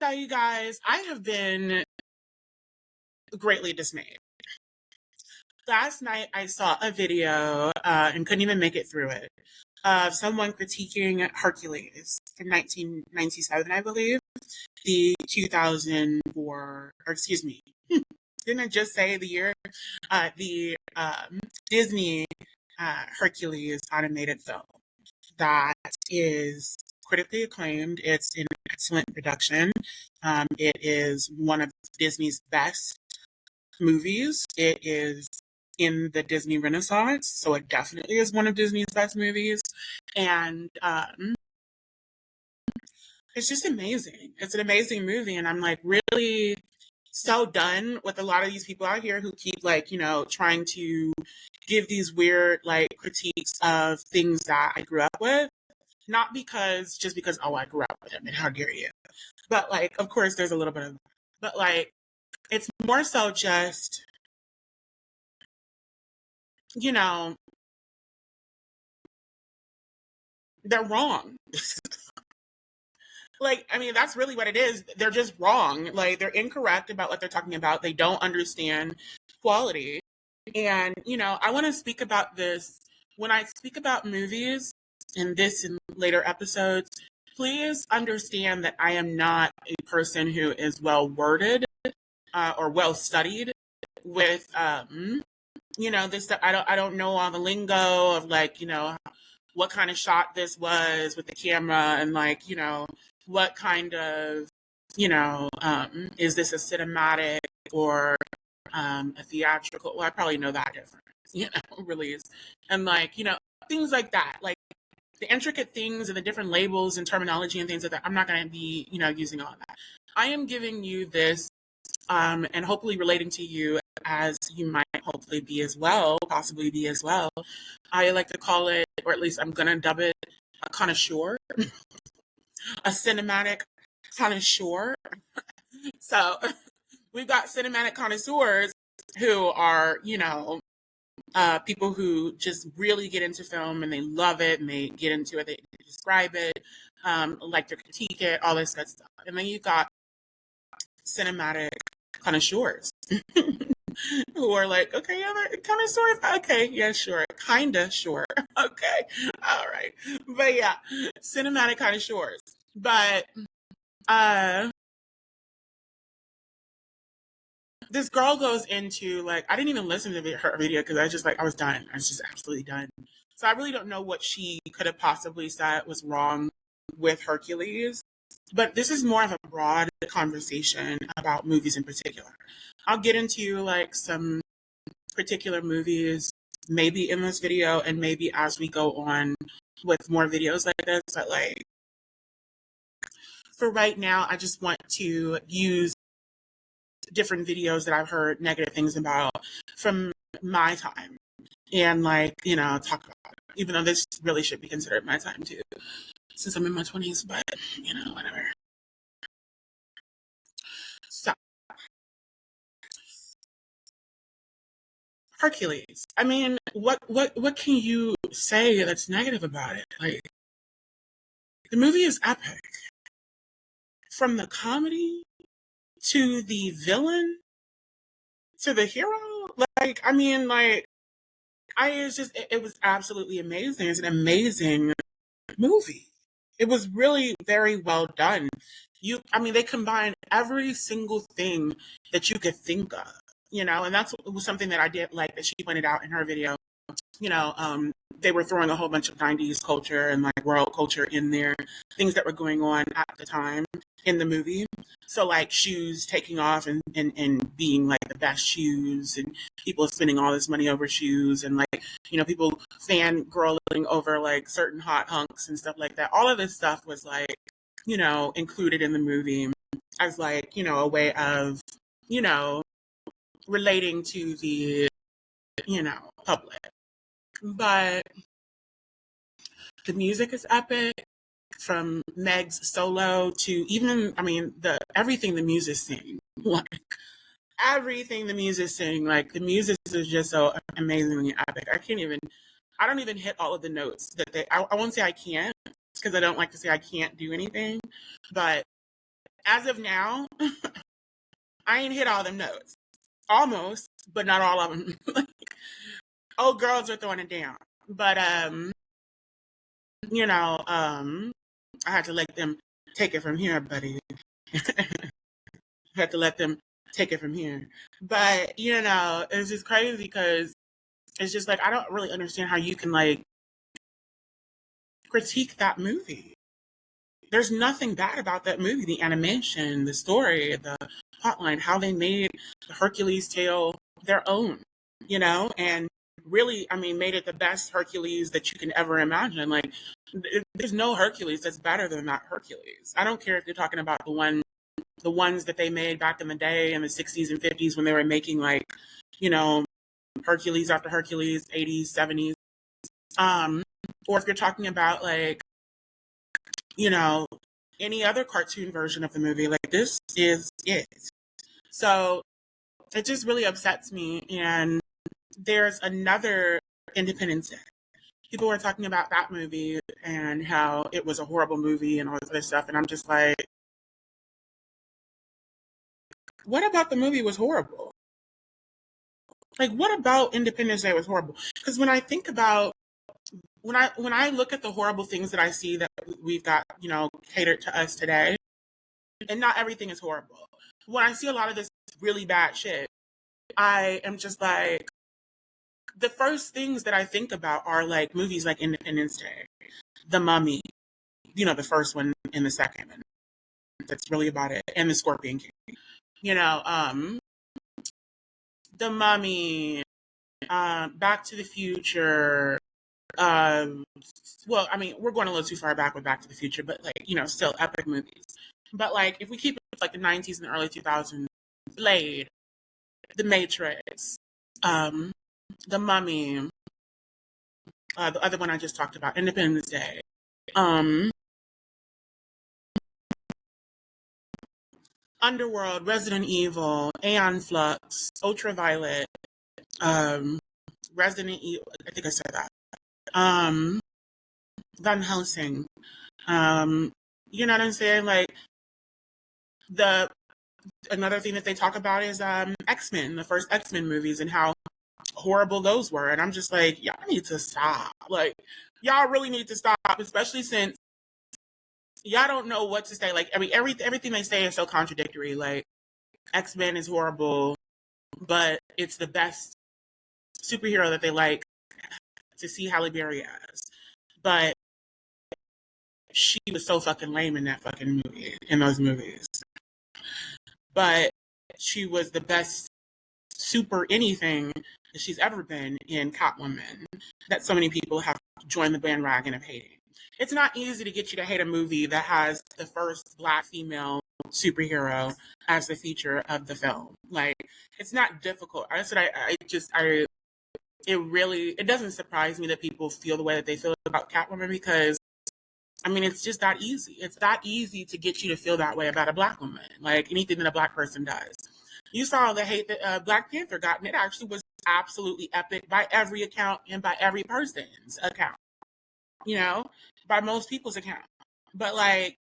So, you guys, I have been greatly dismayed. Last night, I saw a video and couldn't even make it through it of someone critiquing Hercules from 1997, I believe, the 2004, or excuse me, didn't I just say the year? The Disney Hercules animated film that is critically acclaimed. It's an excellent production. It is one of Disney's best movies. It is in the Disney Renaissance, so it definitely is one of Disney's best movies. And it's just amazing. It's an amazing movie, and I'm like really so done with a lot of these people out here who keep like, trying to give these weird like critiques of things that I grew up with. Not because just because, oh, I grew up with him and how dare you. But like, of course there's a little bit of, but like it's more so just, you know, they're wrong. Like, I mean, that's really what it is. They're just wrong. Like, they're incorrect about what they're talking about. They don't understand quality. And, I want to speak about this. When I speak about movies in this and later episodes, please understand that I am not a person who is well worded or well studied with, this. I don't know all the lingo of like, what kind of shot this was with the camera and like, what kind of, is this a cinematic or a theatrical? Well, I probably know that difference, release. And like, things like that. Like the intricate things and the different labels and terminology and things like that. I'm not going to be, using all of that. I am giving you this and hopefully relating to you as you might hopefully be as well, possibly be as well. I like to call it, or at least I'm going to dub it, a connoisseur, a cinematic connoisseur. So we've got cinematic connoisseurs who are, people who just really get into film and they love it and they get into it, they describe it, like to critique it, all this good stuff. And then you've got cinematic connoisseurs who are like, okay, yeah, kind of sort of, okay, yeah, sure, kinda sure, okay, all right, but yeah, cinematic connoisseurs. But this girl goes into like, I didn't even listen to her video because I was done. I was just absolutely done. So I really don't know what she could have possibly said was wrong with Hercules. But this is more of a broad conversation about movies in particular. I'll get into like some particular movies maybe in this video and maybe as we go on with more videos like this. But like for right now, I just want to use different videos that I've heard negative things about from my time and like, talk about it. Even though this really should be considered my time too, since I'm in my 20s, but whatever. So Hercules. I mean, what can you say that's negative about it? Like the movie is epic. From the comedy to the villain to the hero. Like, I mean, like it was absolutely amazing. It's an amazing movie. It was really very well done. They combined every single thing that you could think of, and that's was something that I did like that she pointed out in her video. They were throwing a whole bunch of 90s culture and like world culture in there, things that were going on at the time in the movie. So like shoes taking off and being like the best shoes and people spending all this money over shoes and like, people fangirling over like certain hot hunks and stuff like that. All of this stuff was like, included in the movie as like, a way of, relating to the, public. But the music is epic from Meg's solo to even, everything the music sing, like everything the music sing, like the music is just so amazingly epic. I don't even hit all of the notes that I won't say I can't because I don't like to say I can't do anything, but as of now, I ain't hit all them notes. Almost, but not all of them. Old girls are throwing it down. But you know, I had to let them take it from here, buddy. I had to let them take it from here. But you know, it's just crazy because it's just like I don't really understand how you can like critique that movie. There's nothing bad about that movie. The animation, the story, the plotline, how they made the Hercules tale their own, you know, and really, I mean, made it the best Hercules that you can ever imagine. Like, there's no Hercules that's better than that Hercules. I don't care if you're talking about the ones that they made back in the day in the 60s and 50s when they were making like, you know, Hercules after Hercules, 80s, 70s. Or if you're talking about like, you know, any other cartoon version of the movie, like this is it. So it just really upsets me. And there's another Independence Day. People were talking about that movie and how it was a horrible movie and all this other stuff. And I'm just like, what about the movie was horrible? Like, what about Independence Day was horrible? Because when I think about when I look at the horrible things that I see that we've got, you know, catered to us today, and not everything is horrible. When I see a lot of this really bad shit, I am just like, the first things that I think about are like movies like Independence Day, The Mummy, you know, the first one and the second one. That's really about it. And The Scorpion King. You know, The Mummy, Back to the Future. Well, I mean, we're going a little too far back with Back to the Future, but like, you know, still epic movies. But like, if we keep it like the 90s and the early 2000s, Blade, The Matrix, The Mummy, the other one I just talked about, Independence Day, Underworld, Resident Evil, Aeon Flux, Ultraviolet, Resident Evil, I think I said that, Van Helsing, you know what I'm saying? Like, another thing that they talk about is X-Men, the first X-Men movies, and how horrible those were. And I'm just like, y'all need to stop. Like, y'all really need to stop, especially since y'all don't know what to say. Like, I mean, everything they say is so contradictory. Like, X-Men is horrible, but it's the best superhero that they like to see Halle Berry as. But she was so fucking lame in that fucking movie, in those movies. But she was the best super anything that she's ever been in Catwoman, that so many people have joined the bandwagon of hating. It's not easy to get you to hate a movie that has the first Black female superhero as the feature of the film. Like, it's not difficult. It doesn't surprise me that people feel the way that they feel about Catwoman, because I mean, it's just that easy. It's that easy to get you to feel that way about a Black woman, like anything that a Black person does. You saw the hate that Black Panther got, and it actually was absolutely epic by every account and by every person's account, you know, by most people's account. But like,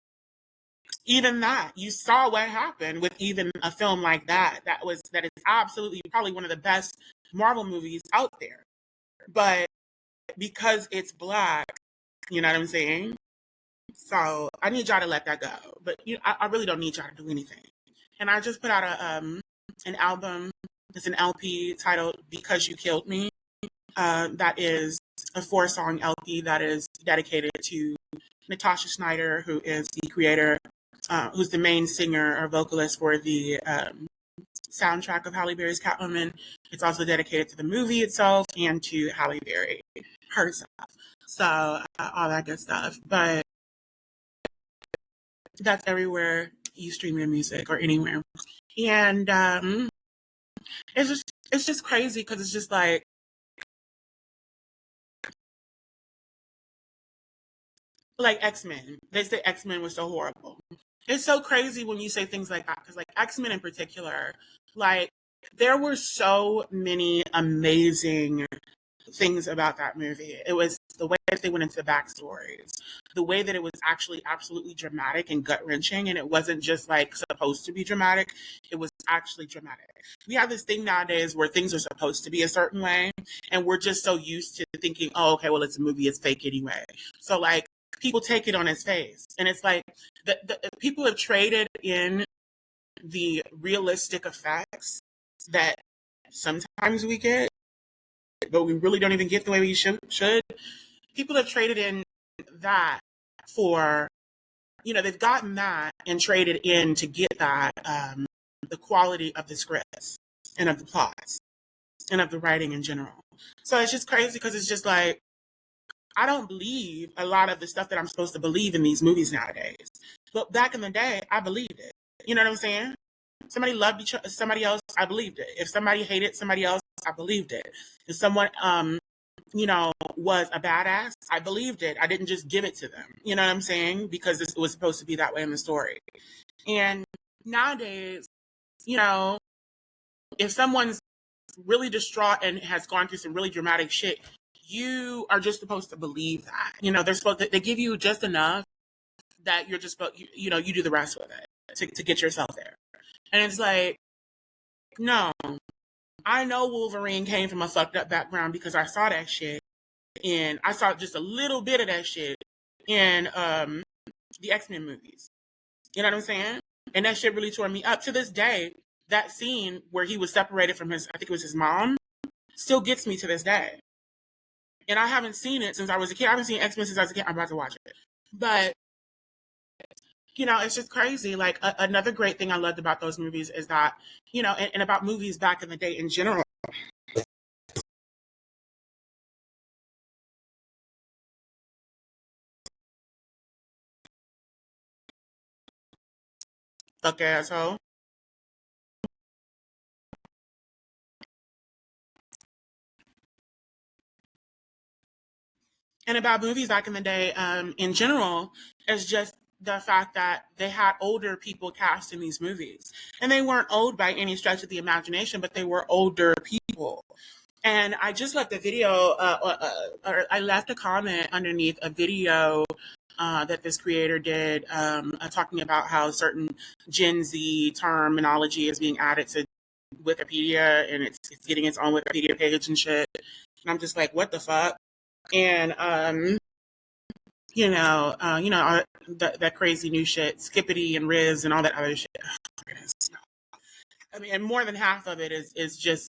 even that, you saw what happened with even a film like that. That is absolutely probably one of the best Marvel movies out there. But because it's Black, you know what I'm saying? So I need y'all to let that go. But I really don't need y'all to do anything. And I just put out an album. It's an LP titled "Because You Killed Me." That is a 4-song LP that is dedicated to Natasha Schneider, who is the creator, who's the main singer or vocalist for the soundtrack of Halle Berry's Catwoman. It's also dedicated to the movie itself and to Halle Berry herself. So all that good stuff. But that's everywhere you stream your music or anywhere. And it's just crazy because it's just like X-Men. They say X-Men was so horrible. It's so crazy when you say things like that, because like X-Men in particular, like there were so many amazing things about that movie. It was the way that they went into the backstories, the way that it was actually absolutely dramatic and gut wrenching, and it wasn't just like supposed to be dramatic. It was actually dramatic. We have this thing nowadays where things are supposed to be a certain way, and we're just so used to thinking, oh, okay, well, it's a movie, it's fake anyway. So like people take it on its face, and it's like the people have traded in the realistic effects that sometimes we get, but we really don't even get the way we should. People have traded in that for, they've gotten that and traded in to get that, the quality of the scripts and of the plots and of the writing in general. So it's just crazy because it's just like, I don't believe a lot of the stuff that I'm supposed to believe in these movies nowadays. But back in the day, I believed it. You know what I'm saying? Somebody loved somebody else, I believed it. If somebody hated somebody else, I believed it. If someone, was a badass, I believed it. I didn't just give it to them. You know what I'm saying? Because it was supposed to be that way in the story. And nowadays, if someone's really distraught and has gone through some really dramatic shit, you are just supposed to believe that. They're supposed to, they give you just enough that you're just, you do the rest with it to get yourself there. And it's like, no, I know Wolverine came from a fucked up background because I saw that shit. And I saw just a little bit of that shit in the X-Men movies. You know what I'm saying? And that shit really tore me up. To this day, that scene where he was separated from I think it was his mom, still gets me to this day. And I haven't seen it since I was a kid. I haven't seen X-Men since I was a kid. I'm about to watch it. But, it's just crazy. Like, another great thing I loved about those movies is that, and about movies back in the day in general. Fuck asshole. And about movies back in the day, in general, is just the fact that they had older people cast in these movies. And they weren't old by any stretch of the imagination, but they were older people. And I just left a video, or I left a comment underneath a video that this creator did, talking about how certain Gen Z terminology is being added to Wikipedia, and it's getting its own Wikipedia page and shit. And I'm just like, what the fuck? And that crazy new shit, Skippity and Riz and all that other shit. I mean, and more than half of it is just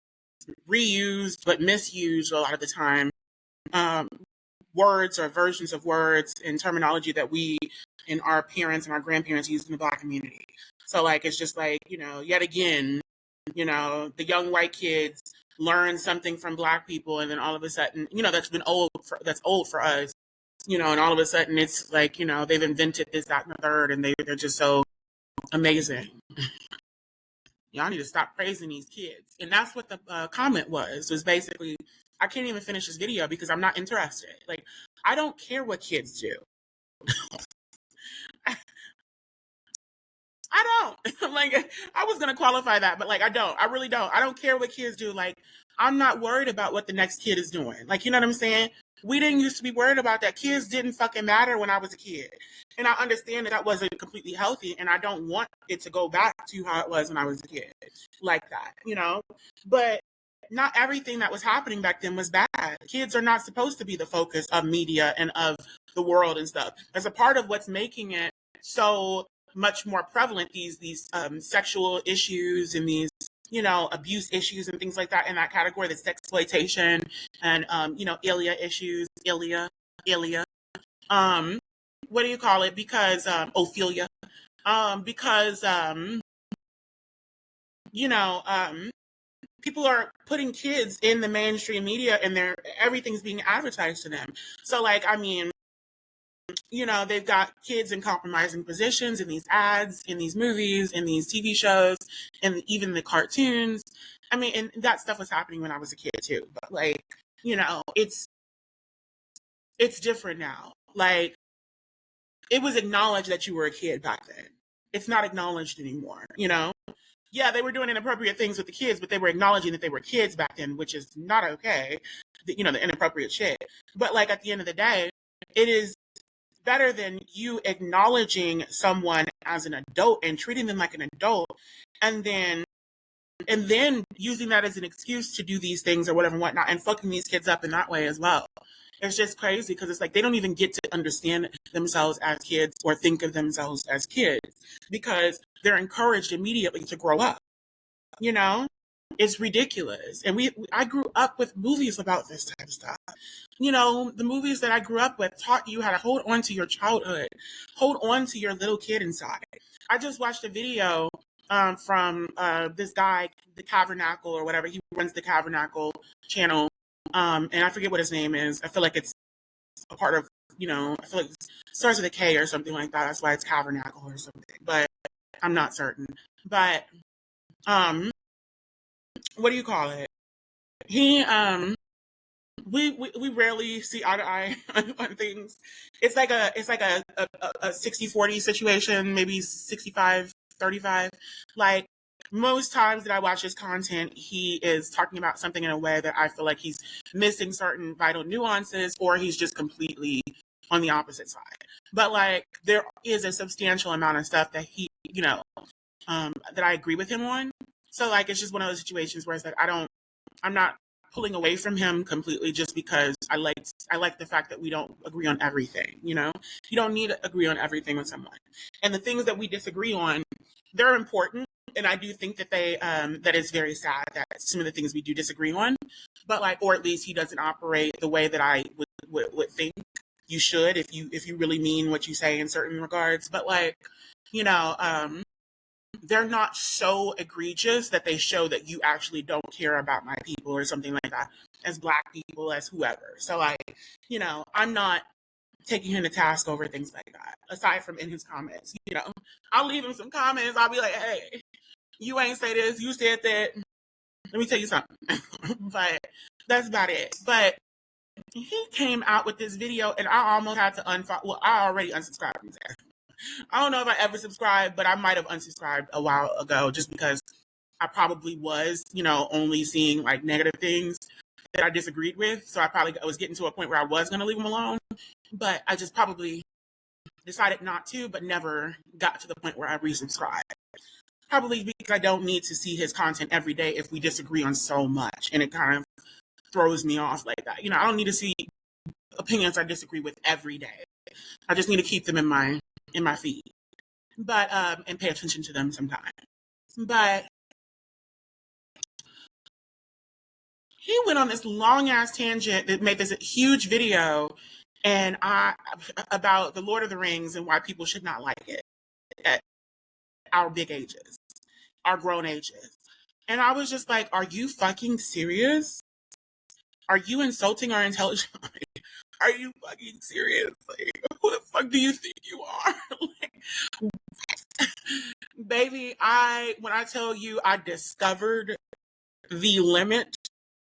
reused but misused a lot of the time. Words or versions of words and terminology that we and our parents and our grandparents used in the Black community. So like, it's just like, yet again, the young white kids learn something from Black people, and then all of a sudden, that's old for us, and all of a sudden it's like, they've invented this, that, and the third, and they're just so amazing. Y'all need to stop praising these kids. And that's what the comment was basically, I can't even finish this video because I'm not interested. Like, I don't care what kids do. I don't. Like, I was going to qualify that, but like, I don't. I really don't. I don't care what kids do. Like, I'm not worried about what the next kid is doing. Like, you know what I'm saying? We didn't used to be worried about that. Kids didn't fucking matter when I was a kid. And I understand that wasn't completely healthy, and I don't want it to go back to how it was when I was a kid. Like that, But not everything that was happening back then was bad. Kids are not supposed to be the focus of media and of the world and stuff. That's a part of what's making it so much more prevalent, these sexual issues and these abuse issues and things like that in that category, the sexploitation and Ilya issues, what do you call it? Because Ophelia, because people are putting kids in the mainstream media, and everything's being advertised to them. So like, I mean, they've got kids in compromising positions in these ads, in these movies, in these TV shows, and even the cartoons. I mean, and that stuff was happening when I was a kid too. But like, it's different now. Like, it was acknowledged that you were a kid back then. It's not acknowledged anymore, yeah, they were doing inappropriate things with the kids, but they were acknowledging that they were kids back then, which is not okay. The inappropriate shit. But like at the end of the day, it is better than you acknowledging someone as an adult and treating them like an adult, and then using that as an excuse to do these things or whatever and whatnot, and fucking these kids up in that way as well. It's just crazy because it's like they don't even get to understand themselves as kids or think of themselves as kids because they're encouraged immediately to grow up. You know, it's ridiculous. And I grew up with movies about this type of stuff. The movies that I grew up with taught you how to hold on to your childhood, hold on to your little kid inside. I just watched a video from this guy, the Cavernacle or whatever. He runs the Cavernacle channel. And I forget what his name is. I feel like it's a part of, I feel like it starts with a K or something like that. That's why it's Cavernacle or something. But I'm not certain. But what do you call it? He we rarely see eye to eye on things. It's like a 60-40 situation, maybe 65-35. Like most times that I watch his content, he is talking about something in a way that I feel like he's missing certain vital nuances, or he's just completely on the opposite side. But like there is a substantial amount of stuff that he, that I agree with him on. So like it's just one of those situations where it's like I'm not pulling away from him completely just because I like the fact that we don't agree on everything. You don't need to agree on everything with someone, and the things that we disagree on, they're important. And I do think that that is very sad that some of the things we do disagree on, but like, or at least he doesn't operate the way that I would think you should if you really mean what you say in certain regards. But like, they're not so egregious that they show that you actually don't care about my people or something like that, as Black people, as whoever. So like, I'm not taking him to task over things like that, aside from in his comments. I'll leave him some comments. I'll be like, hey, you ain't say this, you said that. Let me tell you something. But that's about it. But he came out with this video and I almost had to unfollow. Well, I already unsubscribed from there. I don't know if I ever subscribed, but I might have unsubscribed a while ago just because I probably was, only seeing like negative things that I disagreed with. So I was getting to a point where I was going to leave him alone, but I just probably decided not to, but never got to the point where I resubscribed. Probably because I don't need to see his content every day if we disagree on so much, and it kind of throws me off like that. I don't need to see opinions I disagree with every day. I just need to keep them in my feed, but and pay attention to them sometimes. But he went on this long ass tangent that made this huge video and about the Lord of the Rings and why people should not like it at our big ages, our grown ages. And I was just like, are you fucking serious? Are you insulting our intelligence? Are you fucking serious? Like, who the fuck do you think you are? Like, baby, when I tell you I discovered the limit,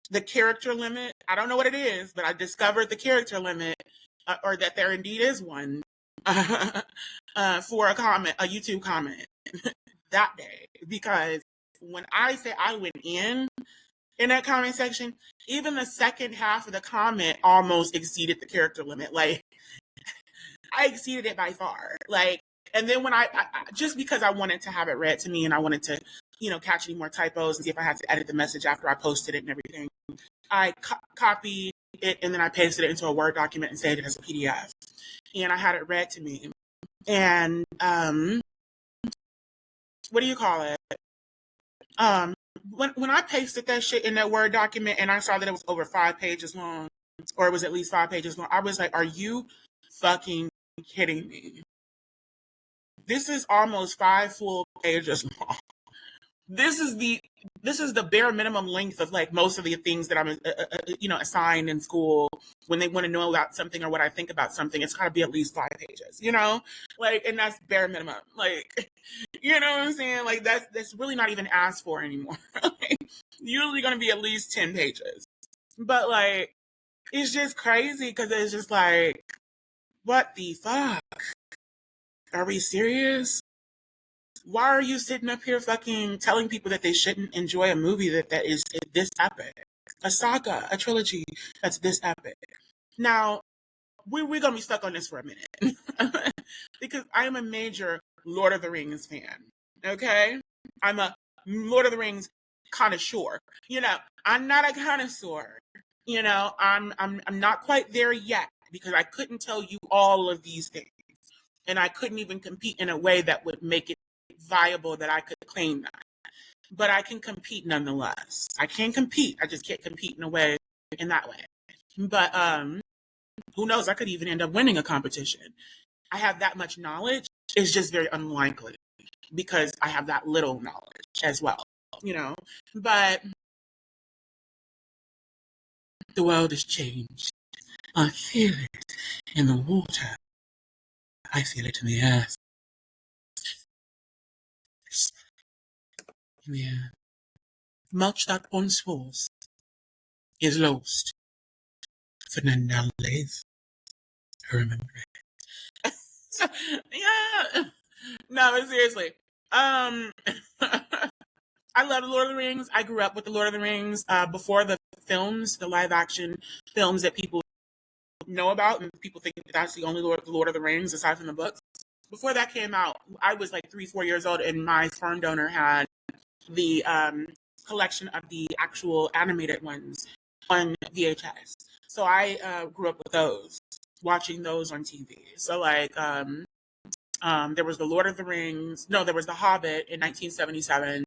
the character limit, I don't know what it is, but I discovered the character limit, or that there indeed is one, for a YouTube comment that day. Because when I say I went in that comment section, even the second half of the comment almost exceeded the character limit. Like, I exceeded it by far. Like, and then when I just because I wanted to have it read to me and I wanted to, catch any more typos and see if I had to edit the message after I posted it and everything, I copied it and then I pasted it into a Word document and saved it as a PDF. And I had it read to me. And what do you call it? When I pasted that shit in that Word document and I saw that it was over 5 pages long, or it was at least 5 pages long, I was like, are you fucking kidding me? This is almost 5 full pages long. This is the bare minimum length of like most of the things that I'm assigned in school when they want to know about something or what I think about something. It's got to be at least 5 pages, like, and that's bare minimum. Like, you know what I'm saying? Like that's really not even asked for anymore. Like, usually going to be at least 10 pages, but like it's just crazy because it's just like, what the fuck? Are we serious? Why are you sitting up here fucking telling people that they shouldn't enjoy a movie that is this epic? A saga, a trilogy that's this epic. Now, we're going to be stuck on this for a minute. Because I am a major Lord of the Rings fan. Okay? I'm a Lord of the Rings connoisseur. You know, I'm not a connoisseur. You know, I'm not quite there yet because I couldn't tell you all of these things. And I couldn't even compete in a way that would make it viable that I could claim that. But I can compete nonetheless. I can compete. I just can't compete in that way. But who knows? I could even end up winning a competition. I have that much knowledge. It's just very unlikely because I have that little knowledge as well, you know. But the world has changed. I feel it in the water. I feel it in the earth. In the air. Much that once was is lost. For none now live. Remember it. Yeah. No, but seriously. I love the Lord of the Rings. I grew up with the Lord of the Rings before the films, the live action films that people know about, and people think that that's the only Lord of the Rings aside from the books. Before that came out, I was like 3-4 years old, and my sperm donor had the collection of the actual animated ones on VHS. So I grew up with those, watching those on TV. So like there was the Lord of the Rings. No, there was the Hobbit in 1977.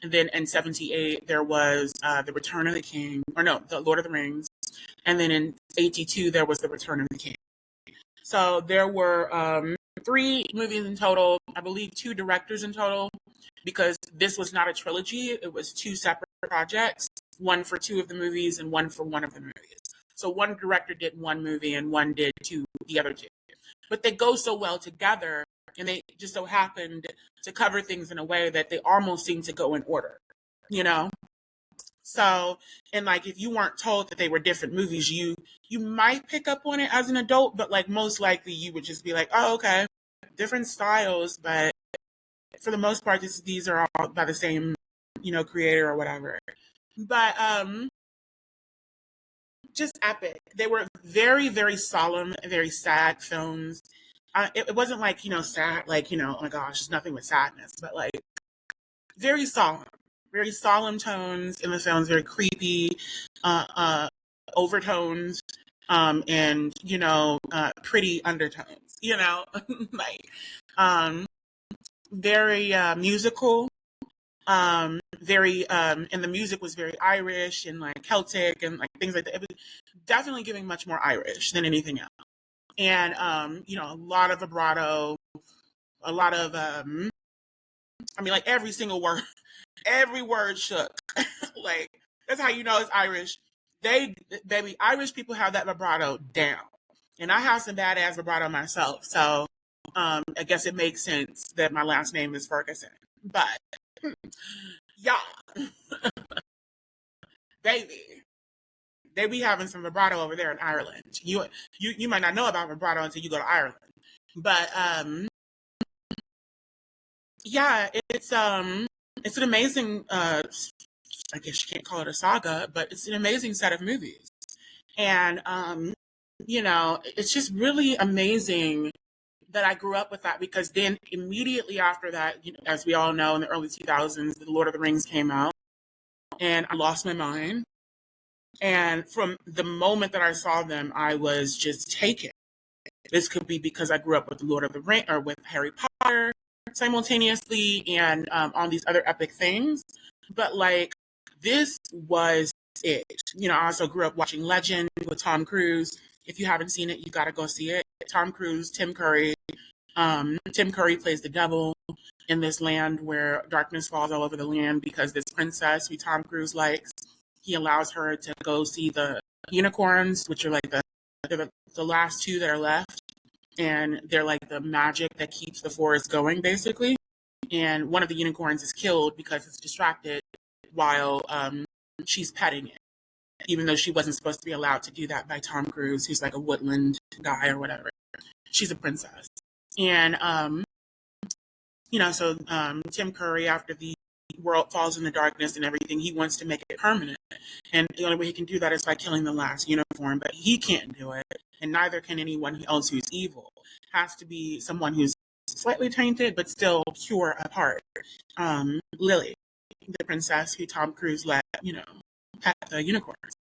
And then in 78, there was the Return of the King, or no, the Lord of the Rings. And then in 82, there was the Return of the King. So there were 3 movies in total, I believe 2 directors in total, because this was not a trilogy. It was 2 separate projects, one for 2 of the movies and one for one of the movies. So one director did 1 movie and one did the other 2. But they go so well together, and they just so happened to cover things in a way that they almost seem to go in order, you know? So, and like if you weren't told that they were different movies, you might pick up on it as an adult, but like most likely you would just be like, oh, okay, different styles, but for the most part, these are all by the same, you know, creator or whatever. But just epic. They were very, very solemn, very sad films. It wasn't like, you know, sad, like, you know, oh my gosh, there's nothing with sadness, but like very solemn tones in the films, very creepy, overtones, and, you know, pretty undertones, you know, like, very musical, very, and the music was very Irish and like Celtic and like things like that. It was definitely giving much more Irish than anything else. And, you know, a lot of vibrato, a lot of, I mean, like every single word, every word shook. Like, that's how you know it's Irish. Baby, Irish people have that vibrato down. And I have some badass vibrato myself. So, I guess it makes sense that my last name is Ferguson. But, yeah, baby, they be having some vibrato over there in Ireland. You might not know about vibrato until you go to Ireland. But yeah, it's an amazing I guess you can't call it a saga, but it's an amazing set of movies. And you know, it's just really amazing that I grew up with that because then immediately after that, you know, as we all know, in the early 2000s, The Lord of the Rings came out, and I lost my mind. And from the moment that I saw them, I was just taken. This could be because I grew up with The Lord of the Rings or with Harry Potter simultaneously and on these other epic things. But like, this was it. You know, I also grew up watching Legend with Tom Cruise. If you haven't seen it, you got to go see it. Tom Cruise, Tim Curry. Tim Curry plays the devil in this land where darkness falls all over the land because this princess who Tom Cruise likes, he allows her to go see the unicorns, which are like the last 2 that are left. And they're like the magic that keeps the forest going, basically. And one of the unicorns is killed because it's distracted while she's petting it, even though she wasn't supposed to be allowed to do that by Tom Cruise, who's like a woodland guy or whatever. She's a princess. And, So Tim Curry, after the world falls into darkness and everything, he wants to make it permanent. And the only way he can do that is by killing the last unicorn, but he can't do it. And neither can anyone else who's evil. It has to be someone who's slightly tainted, but still pure at heart. Lily, the princess who Tom Cruise let, pet the unicorns.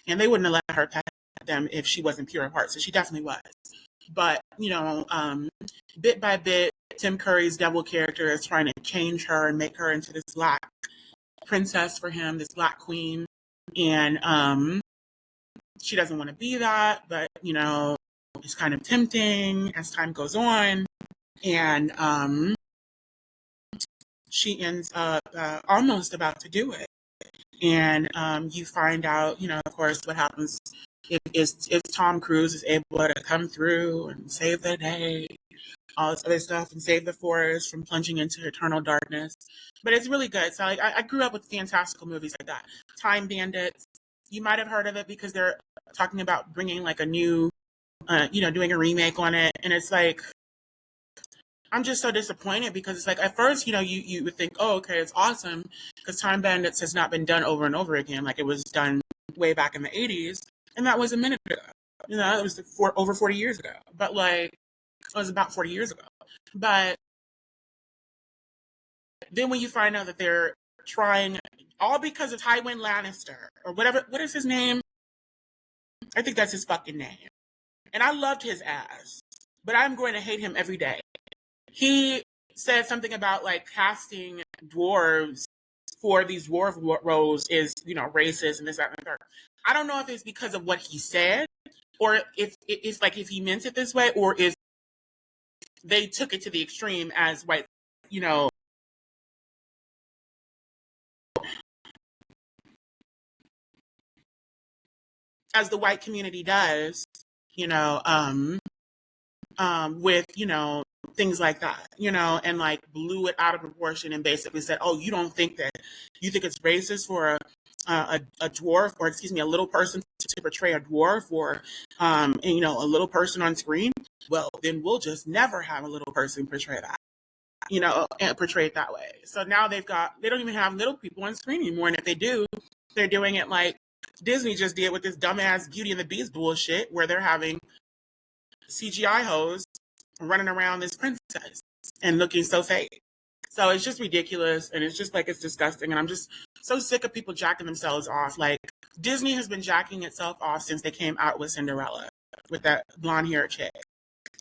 And they wouldn't have let her pet them if she wasn't pure of heart. So she definitely was. But, bit by bit, Tim Curry's devil character is trying to change her and make her into this black princess for him, this black queen. And she doesn't want to be that, but, it's kind of tempting as time goes on. And she ends up almost about to do it. And you find out, of course, what happens if Tom Cruise is able to come through and save the day, all this other stuff, and save the forest from plunging into eternal darkness. But it's really good. So I grew up with fantastical movies like that. Time Bandits, you might have heard of it because they're talking about bringing like a new, doing a remake on it. And it's like, I'm just so disappointed because it's like, at first, you would think, oh, okay, it's awesome because Time Bandits has not been done over and over again. Like it was done way back in the 80s. And that was a minute ago. It was over 40 years ago. But like, it was about 40 years ago. But then when you find out that they're trying, all because of Tywin Lannister or whatever, what is his name? I think that's his fucking name. And I loved his ass, but I'm going to hate him every day. He said something about like casting dwarves for these dwarf roles is, racist and this, that, and the third. I don't know if it's because of what he said or if he meant it this way or if they took it to the extreme as white, as the white community does, with, things like that, and like blew it out of proportion and basically said, oh, you think it's racist for a dwarf or a little person to portray a dwarf or, and, a little person on screen. Well, then we'll just never have a little person portray that, and portray it that way. So now they don't even have little people on screen anymore. And if they do, they're doing it like Disney just did with this dumbass Beauty and the Beast bullshit where they're having CGI hoes running around this princess and looking so fake. So it's just ridiculous and it's just like it's disgusting. And I'm just so sick of people jacking themselves off. Like Disney has been jacking itself off since they came out with Cinderella, with that blonde hair chick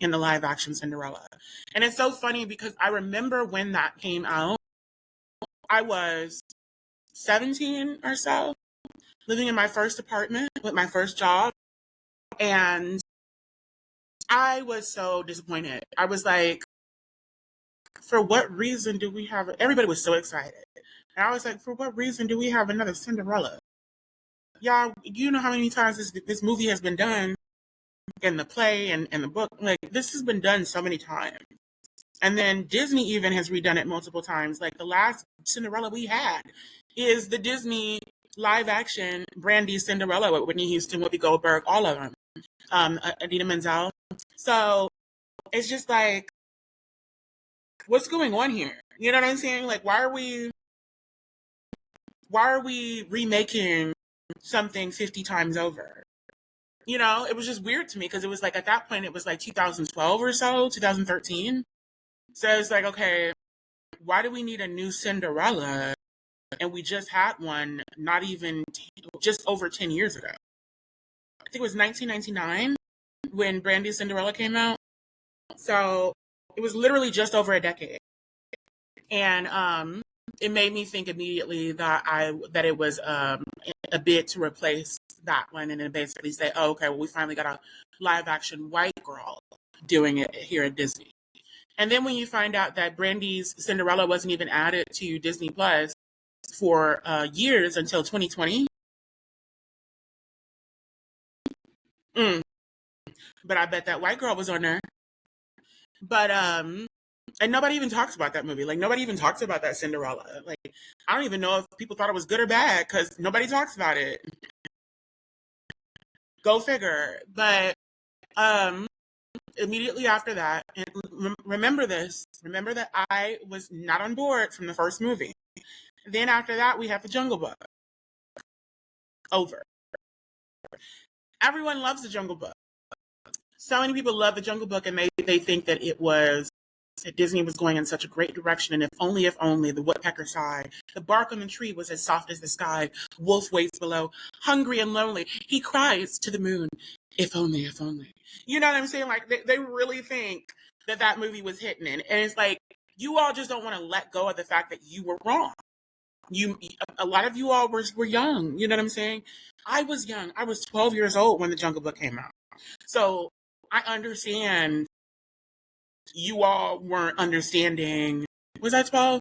in the live action Cinderella. And it's so funny because I remember when that came out, I was 17 or so, living in my first apartment with my first job. And I was so disappointed. I was like, for what reason do we have, everybody was so excited. And I was like, for what reason do we have another Cinderella? Y'all, you know how many times this movie has been done in the play and the book? Like, this has been done so many times. And then Disney even has redone it multiple times. Like, the last Cinderella we had is the Disney live action Brandy Cinderella with Whitney Houston, Whoopi Goldberg, all of them. Idina Menzel. So it's just like, what's going on here? You know what I'm saying? Like, why are we remaking something 50 times over? It was just weird to me because it was like at that point it was like 2012 or so, 2013. So it's like, okay, why do we need a new Cinderella? And we just had one not even just over 10 years ago. I think it was 1999 when Brandy Cinderella came out. So it was literally just over a decade. And it made me think immediately that it was a bid to replace that one and then basically say, oh, okay, well, we finally got a live action white girl doing it here at Disney. And then when you find out that Brandy's Cinderella wasn't even added to Disney Plus for years until 2020. But I bet that white girl was on there. But and nobody even talks about that movie. Like nobody even talks about that Cinderella. Like I don't even know if people thought it was good or bad because nobody talks about it. Go figure. But immediately after that, and remember this, remember that I was not on board from the first movie. Then after that, we have the Jungle Book. Over. Everyone loves the Jungle Book. So many people love the Jungle Book, and they think that that Disney was going in such a great direction, and if only, the woodpecker sighed. The bark on the tree was as soft as the sky. Wolf waits below, hungry and lonely. He cries to the moon, if only, if only. You know what I'm saying? Like, they really think that that movie was hitting it. And it's like, you all just don't want to let go of the fact that you were wrong. A lot of you all were young. You know what I'm saying? I was young. I was 12 years old when the Jungle Book came out. So I understand you all weren't understanding. Was I 12?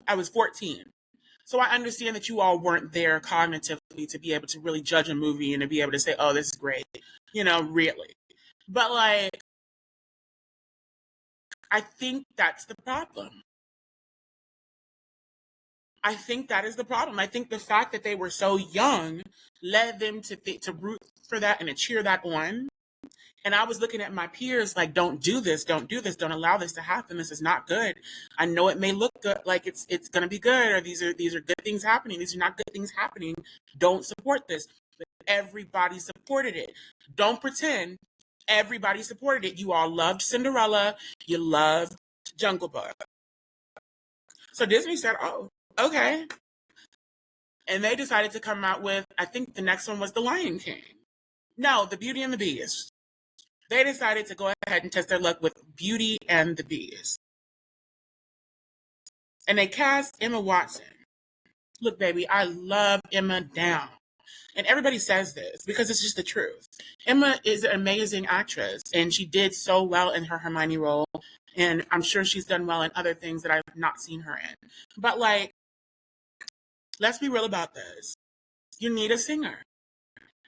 I was 14. So I understand that you all weren't there cognitively to be able to really judge a movie and to be able to say, oh, this is great. You know, really. But like, I think that's the problem. I think that is the problem. I think the fact that they were so young led them to root for that and to cheer that on. And I was looking at my peers like, don't do this, don't allow this to happen. This is not good. I know it may look good, like it's gonna be good, or these are good things happening. These are not good things happening. Don't support this. But everybody supported it. Don't pretend everybody supported it. You all loved Cinderella, you loved Jungle Book. So Disney said, oh, okay. And they decided to come out with, I think the next one was The Lion King. No, The Beauty and the Beast. They decided to go ahead and test their luck with Beauty and the Beast. And they cast Emma Watson. Look, baby, I love Emma down. And everybody says this because it's just the truth. Emma is an amazing actress, and she did so well in her Hermione role. And I'm sure she's done well in other things that I've not seen her in. But like, let's be real about this. You need a singer.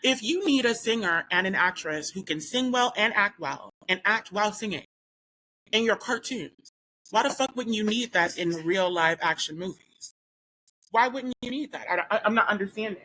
If you need a singer and an actress who can sing well and act while singing in your cartoons, why the fuck wouldn't you need that in real live action movies? Why wouldn't you need that? I'm not understanding.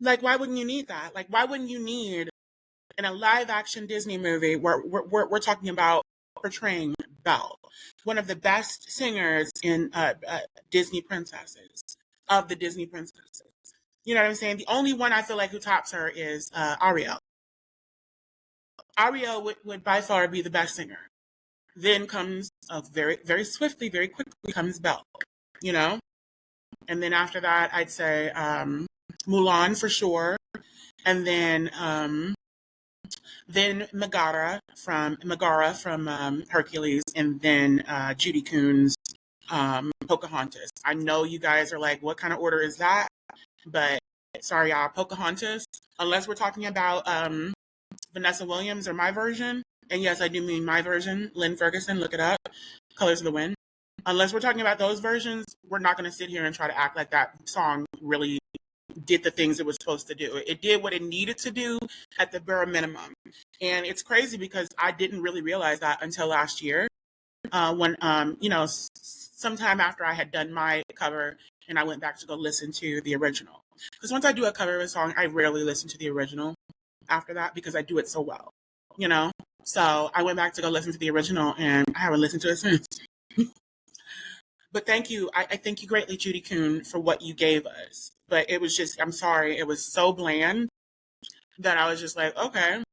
Like, why wouldn't you need that? Like, why wouldn't you need in a live action Disney movie where we're talking about portraying Belle, one of the best singers in Disney princesses, of the Disney princesses. You know what I'm saying? The only one I feel like who tops her is Ariel. Ariel would by far be the best singer. Then comes very, very swiftly, very quickly comes Belle, you know? And then after that, I'd say Mulan for sure. And then Megara from Hercules, and then Judy Kuhn's Pocahontas. I know you guys are like, what kind of order is that? But sorry, y'all, Pocahontas, unless we're talking about Vanessa Williams or my version, and yes, I do mean my version, Lynn Ferguson, look it up, Colors of the Wind. Unless we're talking about those versions, we're not going to sit here and try to act like that song really did the things it was supposed to do. It did what it needed to do at the bare minimum. And it's crazy because I didn't really realize that until last year when, sometime after I had done my cover and I went back to go listen to the original. Because once I do a cover of a song, I rarely listen to the original after that because I do it so well, you know? So I went back to go listen to the original and I haven't listened to it since. But thank you. I thank you greatly, Judy Kuhn, for what you gave us. But it was just, I'm sorry, it was so bland that I was just like, okay.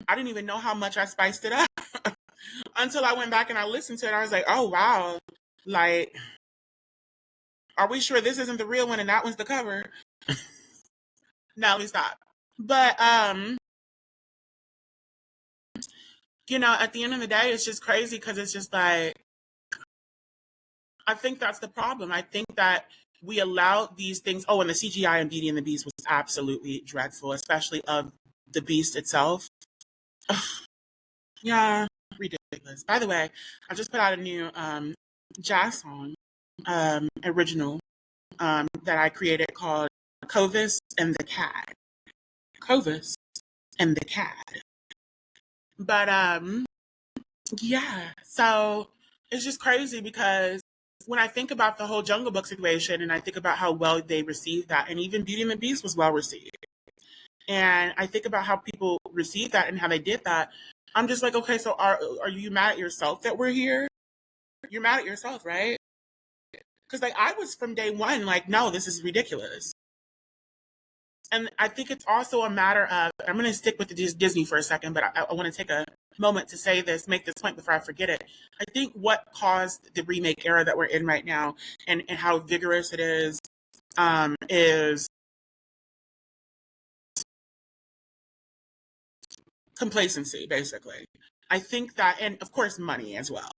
I didn't even know how much I spiced it up until I went back and I listened to it. I was like, oh, wow. Like, are we sure this isn't the real one and that one's the cover? No, let me stop. But, at the end of the day, it's just crazy because it's just like, I think that's the problem. I think that we allow these things. Oh, and the CGI in Beauty and the Beast was absolutely dreadful, especially of the beast itself. Ugh, yeah, ridiculous. By the way, I just put out a new jazz song, original, that I created called Covis and the Cad. Covis and the Cad. But yeah, so it's just crazy because when I think about the whole Jungle Book situation and I think about how well they received that, and even Beauty and the Beast was well received, and I think about how people received that and how they did that, I'm just like, okay, so are you mad at yourself that we're here? You're mad at yourself, right? Because like I was from day one, like, no, this is ridiculous. And I think it's also a matter of, I'm going to stick with the Disney for a second, but I want to take a moment to say this, make this point before I forget it. I think what caused the remake era that we're in right now and how vigorous it is complacency, basically. I think that, and of course, money as well.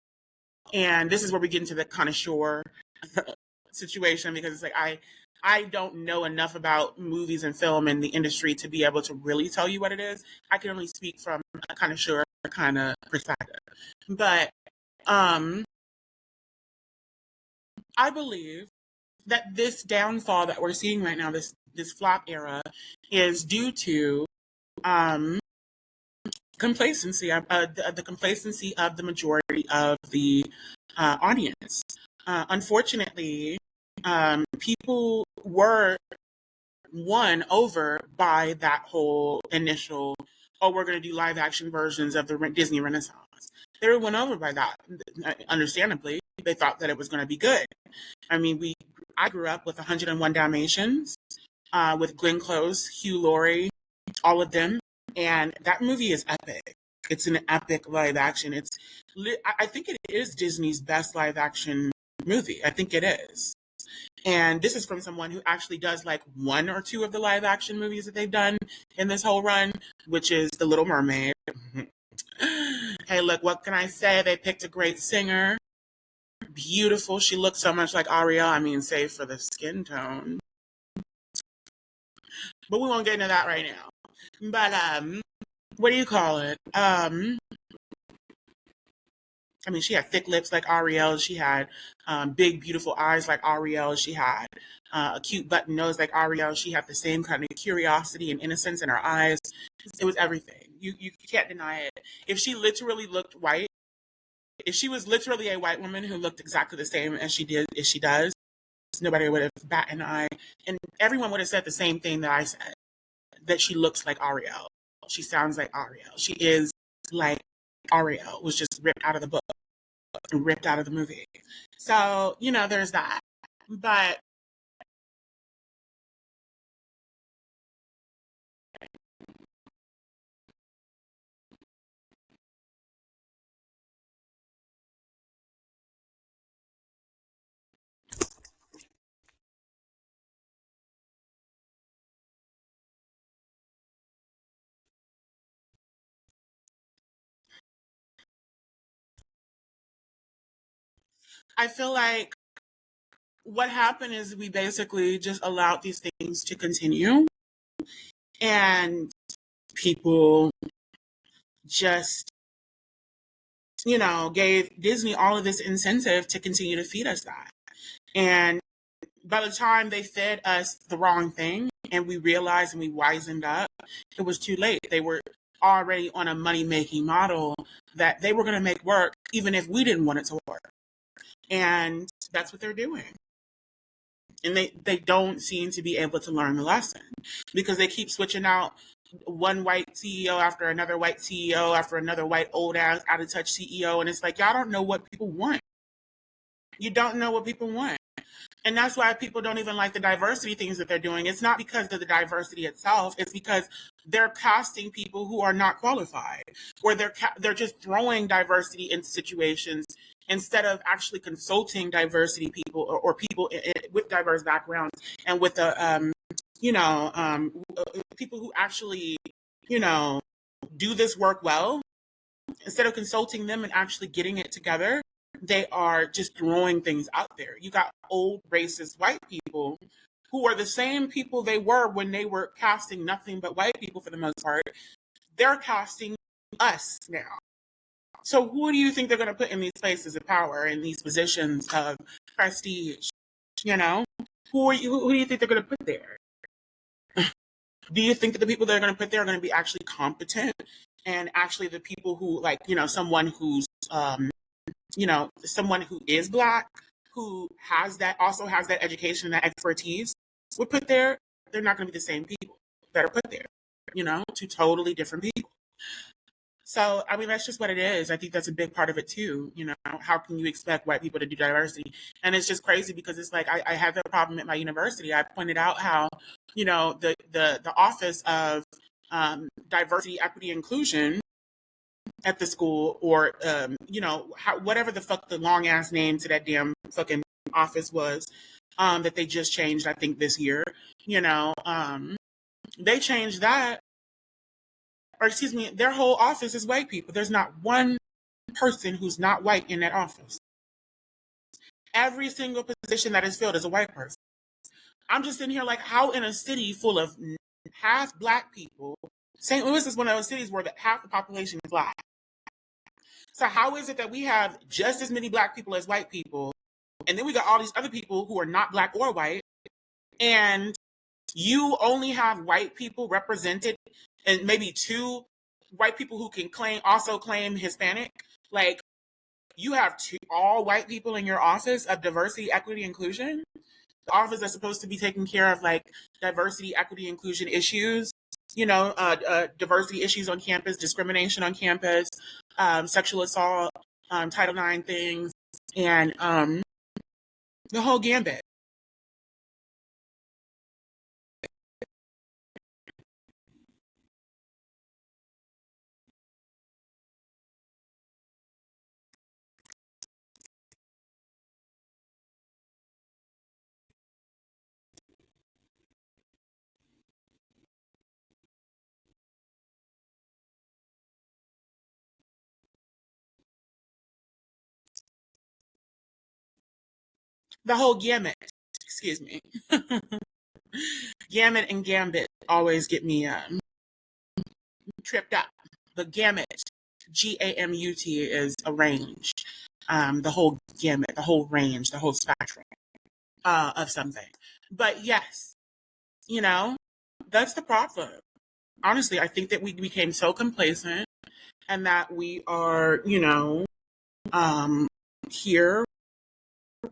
And this is where we get into the connoisseur situation because it's like I don't know enough about movies and film and the industry to be able to really tell you what it is. I can only speak from a connoisseur kind of perspective. But I believe that this downfall that we're seeing right now, this flop era, is due to complacency, the complacency of the majority of the audience. Unfortunately, people were won over by that whole initial, oh, we're going to do live action versions of the Disney Renaissance. They were won over by that. Understandably, they thought that it was going to be good. I mean, I grew up with 101 Dalmatians, with Glenn Close, Hugh Laurie, all of them. And that movie is epic. It's an epic live action. I think it is Disney's best live action movie. I think it is. And this is from someone who actually does like one or two of the live action movies that they've done in this whole run, which is The Little Mermaid. Hey, look, what can I say? They picked a great singer. Beautiful. She looks so much like Ariel. I mean, save for the skin tone. But we won't get into that right now. But what do you call it? I mean, she had thick lips like Ariel. She had big, beautiful eyes like Ariel. She had a cute button nose like Ariel. She had the same kind of curiosity and innocence in her eyes. It was everything. You can't deny it. If she literally looked white, if she was literally a white woman who looked exactly the same as she does, nobody would have bat an eye. And everyone would have said the same thing that I said, that she looks like Ariel. She sounds like Ariel. She is like Ariel, was just ripped out of the book, ripped out of the movie. So, there's that. But I feel like what happened is we basically just allowed these things to continue, and people just, gave Disney all of this incentive to continue to feed us that. And by the time they fed us the wrong thing and we realized and we wisened up, it was too late. They were already on a money making model that they were going to make work even if we didn't want it to work. And that's what they're doing. And they don't seem to be able to learn the lesson because they keep switching out one white CEO after another white CEO after another white old ass out of touch CEO. And it's like, y'all don't know what people want. You don't know what people want. And that's why people don't even like the diversity things that they're doing. It's not because of the diversity itself. It's because they're casting people who are not qualified, or they're just throwing diversity into situations instead of actually consulting diversity people or people with diverse backgrounds and with people who actually, do this work well. Instead of consulting them and actually getting it together, they are just throwing things out there. You got old racist white people who are the same people they were when they were casting nothing but white people for the most part, they're casting us now. So who do you think they're going to put in these places of power, in these positions of prestige? You know, who do you think they're going to put there? Do you think that the people that are going to put there are going to be actually competent and actually the people who, like, someone who's, someone who is Black, who also has that education and that expertise would put there? They're not going to be the same people that are put there, two totally different people. So, I mean, that's just what it is. I think that's a big part of it too. How can you expect white people to do diversity? And it's just crazy because it's like I had that problem at my university. I pointed out how, the office of diversity, equity, inclusion at the school, or whatever the fuck the long ass name to that damn fucking office was, that they just changed, I think this year. They changed that. Or excuse me, their whole office is white people. There's not one person who's not white in that office. Every single position that is filled is a white person. I'm just sitting here like, how in a city full of half Black people, St. Louis is one of those cities where half the population is Black. So how is it that we have just as many Black people as white people, and then we got all these other people who are not Black or white, and you only have white people represented, and maybe 2 white people who can also claim Hispanic? Like, you have all white people in your office of diversity, equity, inclusion? The office that's supposed to be taking care of like diversity, equity, inclusion issues, diversity issues on campus, discrimination on campus, sexual assault, Title IX things, and the whole gambit. The whole gamut, excuse me. Gamut and gambit always get me tripped up. The gamut, GAMUT, is a range. The whole gamut, the whole range, the whole spectrum of something. But yes, that's the problem. Honestly, I think that we became so complacent, and that we are, here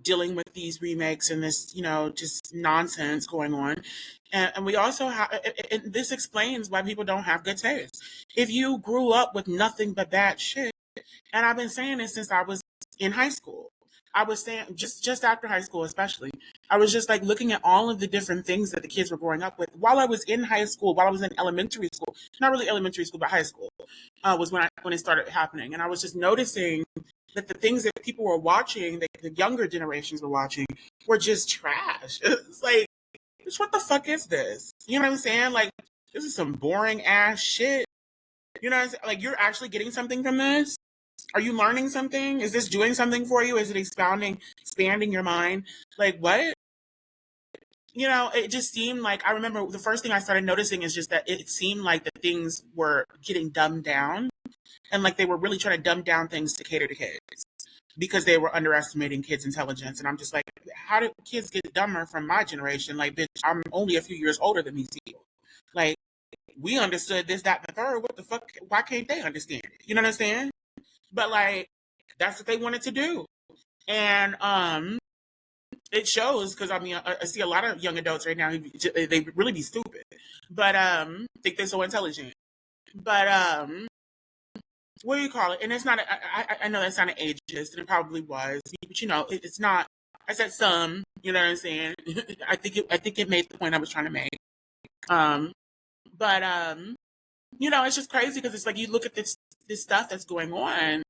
dealing with these remakes and this, just nonsense going on. And we also have, and this explains why people don't have good taste. If you grew up with nothing but bad shit, and I've been saying this since I was in high school. I was saying just after high school, especially, I was just like looking at all of the different things that the kids were growing up with while I was in high school, while I was in elementary school, not really elementary school, but high school, was when it started happening. And I was just noticing that the things that people were watching, that the younger generations were watching, were just trash. It's like, what the fuck is this? You know what I'm saying? Like, this is some boring ass shit. You know what I'm saying? Like, you're actually getting something from this? Are you learning something? Is this doing something for you? Is it expanding your mind? Like, what? It just seemed like, I remember the first thing I started noticing is just that it seemed like the things were getting dumbed down, and like they were really trying to dumb down things to cater to kids because they were underestimating kids' intelligence. And I'm just like, how did kids get dumber from my generation? Like, bitch, I'm only a few years older than these people. Like, we understood this, that, and the third. What the fuck? Why can't they understand it? You know what I'm saying? But like, that's what they wanted to do. And it shows, because I mean, I see a lot of young adults right now, they really be stupid, but think they're so intelligent. But what do you call it? And it's not, I know that sounded ageist, and it probably was, but it's not. I said some, you know what I'm saying? I think it made the point I was trying to make. But it's just crazy because it's like, you look at this stuff that's going on,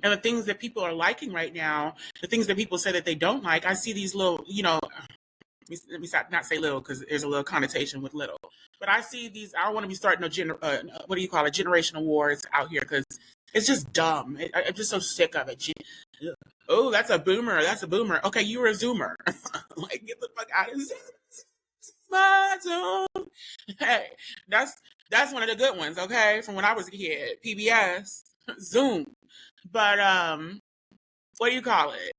and the things that people are liking right now, the things that people say that they don't like. I see these little, let me not say little, because there's a little connotation with little. But I see these, I don't want to be starting generational wars out here, because it's just dumb. I'm just so sick of it. Oh, that's a boomer. Okay, you were a Zoomer. Like, get the fuck out of my Zoom. Hey, that's one of the good ones, okay? From when I was a kid. PBS, Zoom. But what do you call it?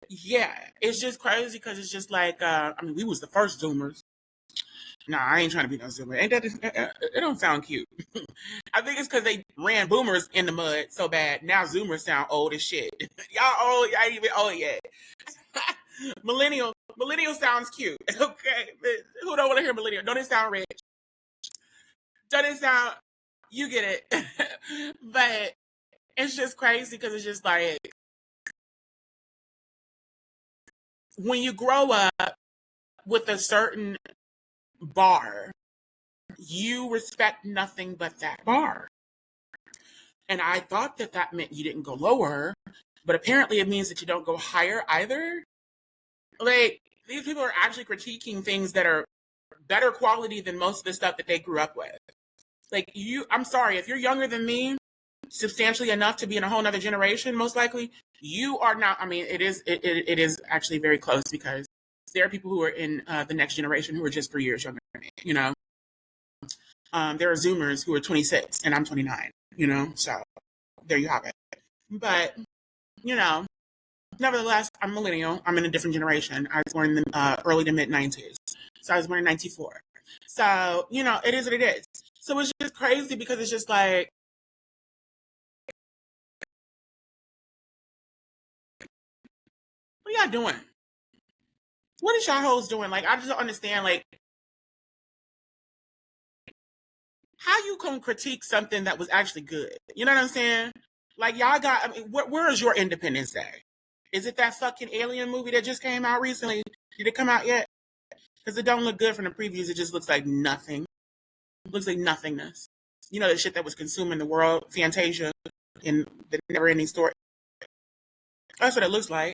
Yeah, it's just crazy because it's just like I mean, we was the first Zoomers. Nah, I ain't trying to be no Zoomer. Ain't that it don't sound cute. I think it's because they ran Boomers in the mud so bad. Now Zoomers sound old as shit. Y'all old, y'all ain't even old yet. Millennial sounds cute. Okay, but who don't want to hear millennial? Don't it sound rich? Don't it sound? You get it. But it's just crazy because it's just like when you grow up with a certain bar, you respect nothing but that bar. And I thought that that meant you didn't go lower, but apparently it means that you don't go higher either. Like, these people are actually critiquing things that are better quality than most of the stuff that they grew up with. Like, I'm sorry, if you're younger than me, substantially enough to be in a whole nother generation, most likely, you are not. I mean, it is actually very close because there are people who are in the next generation who are just 3 years younger than me, you know? There are Zoomers who are 26 and I'm 29, you know? So there you have it. But, you know, nevertheless, I'm a millennial. I'm in a different generation. I was born in the early to mid 90s. So I was born in 94. So, you know, it is what it is. So it's just crazy because it's just like, what are y'all doing? What is y'all hoes doing? Like, I just don't understand, like, how you can critique something that was actually good. You know what I'm saying? Like, y'all got, I mean, where is your Independence Day? Is it that fucking Alien movie that just came out recently? Did it come out yet? Because it don't look good from the previews. It just looks like nothing. It looks like nothingness. You know, the shit that was consuming the world, Fantasia, in the never ending story. That's what it looks like.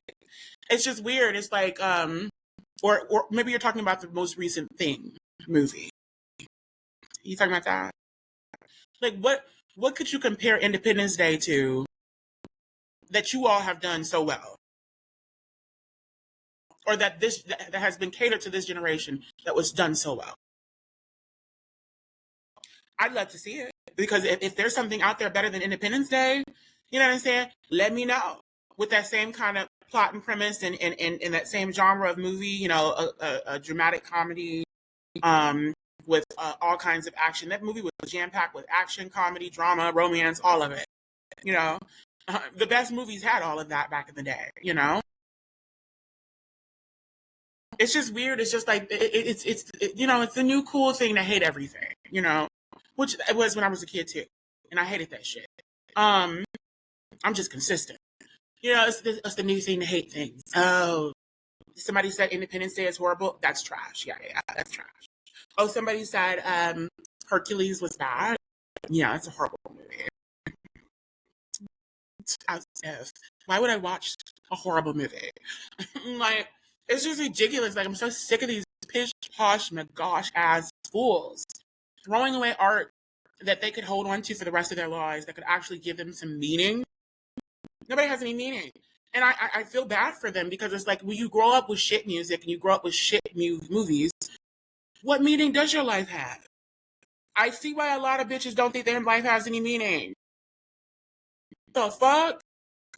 It's just weird. It's like, or maybe you're talking about the most recent Thing movie. You talking about that? Like, what could you compare Independence Day to that you all have done so well, or that has been catered to this generation that was done so well? I'd love to see it because if there's something out there better than Independence Day, you know what I'm saying? Let me know with that same kind of plot and premise and that same genre of movie. You know, a dramatic comedy. With all kinds of action. That movie was jam packed with action, comedy, drama, romance, all of it. You know, the best movies had all of that back in the day. You know, it's just weird. It's just like you know, it's the new cool thing to hate everything. You know, which it was when I was a kid too, and I hated that shit. I'm just consistent. You know, it's the new thing to hate things. Oh, somebody said Independence Day is horrible. That's trash. Yeah, that's trash. Oh, somebody said Hercules was bad. Yeah, it's a horrible movie. As if. Why would I watch a horrible movie? Like, it's just ridiculous. Like, I'm so sick of these pish posh gosh ass fools throwing away art that they could hold on to for the rest of their lives that could actually give them some meaning. Nobody has any meaning. And I feel bad for them because it's like when you grow up with shit music and you grow up with shit movies, what meaning does your life have? I see why a lot of bitches don't think their life has any meaning. The fuck?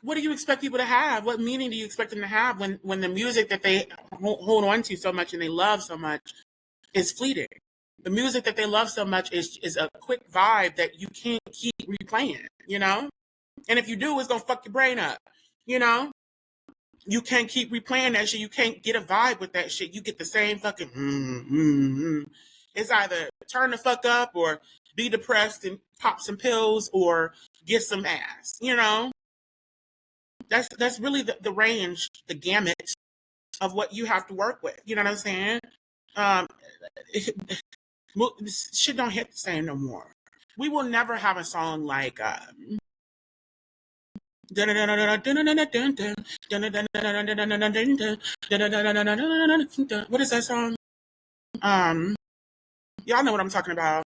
What do you expect people to have? What meaning do you expect them to have when the music that they hold on to so much and they love so much is fleeting? The music that they love so much is a quick vibe that you can't keep replaying, you know? And if you do, it's gonna fuck your brain up, you know? You can't keep replaying that shit. You can't get a vibe with that shit. You get the same fucking It's either turn the fuck up or be depressed and pop some pills or get some ass, you know? That's really the range, the gamut of what you have to work with. You know what I'm saying? Um, this shit don't hit the same no more. We will never have a song like what is that song? Y'all know what I'm talking about.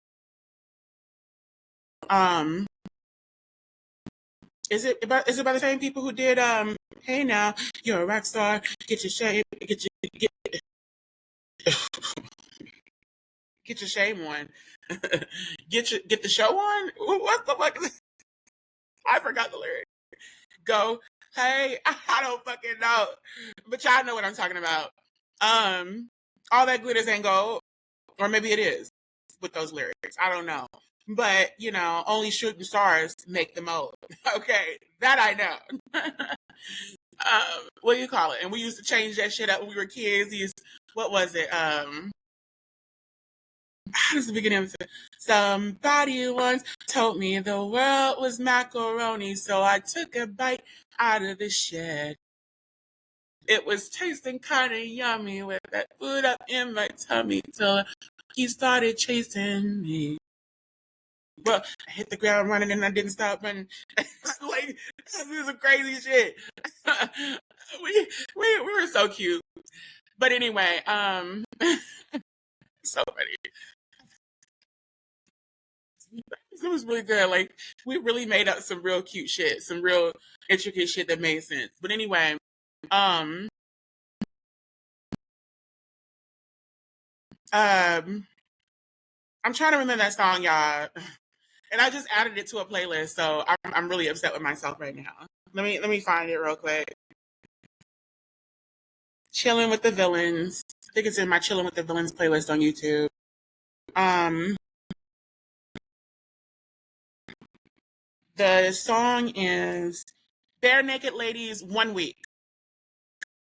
Is it by the same people who did Hey Now, You're a Rock Star, Get Your Shape, Get Get your shame on. Get the show on. What the fuck? I forgot the lyric. Go, hey, I don't fucking know, but y'all know what I'm talking about. All that glitters ain't gold, or maybe it is with those lyrics. I don't know, but only shooting stars make the mold. Okay, that I know. What do you call it? And we used to change that shit up when we were kids. What was it? How does the beginning of it? Somebody once told me the world was macaroni, so I took a bite out of the shed. It was tasting kind of yummy with that food up in my tummy till he started chasing me. Well, I hit the ground running and I didn't stop running. Like, this is some crazy shit. we were so cute. But anyway, so funny. It was really good. Like, we really made up some real cute shit, some real intricate shit that made sense. But anyway, um, I'm trying to remember that song, y'all, and I just added it to a playlist, so I'm really upset with myself right now. Let me find it real quick. Chilling with the Villains. I think it's in my Chilling with the Villains playlist on YouTube. The song is Bare Naked Ladies, One Week.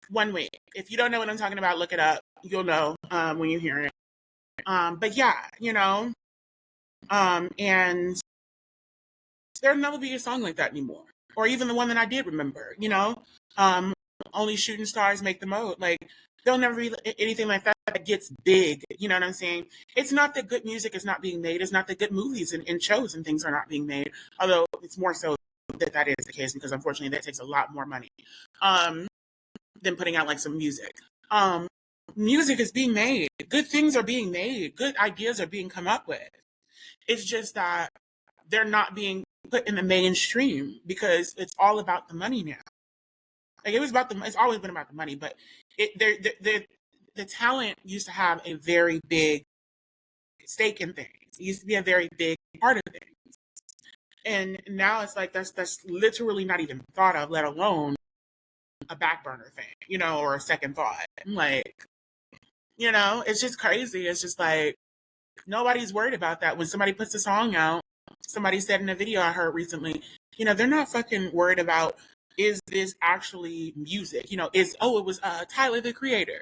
One Week. If you don't know what I'm talking about, look it up. You'll know when you hear it. But yeah, and there'll never be a song like that anymore. Or even the one that I did remember, Only Shooting Stars Make the Mold. Like, there'll never be anything like that that gets big. You know what I'm saying? It's not that good music is not being made. It's not that good movies and shows and things are not being made. Although it's more so that is the case because unfortunately that takes a lot more money than putting out like some music. Music is being made. Good things are being made. Good ideas are being come up with. It's just that they're not being put in the mainstream because it's all about the money now. Like it's always been about the money, but the talent used to have a very big stake in things. It used to be a very big part of things, and now it's like that's literally not even thought of, let alone a back burner thing, or a second thought. Like, it's just crazy. It's just like nobody's worried about that. When somebody puts a song out, somebody said in a video I heard recently, they're not fucking worried about, is this actually music? It was Tyler the Creator.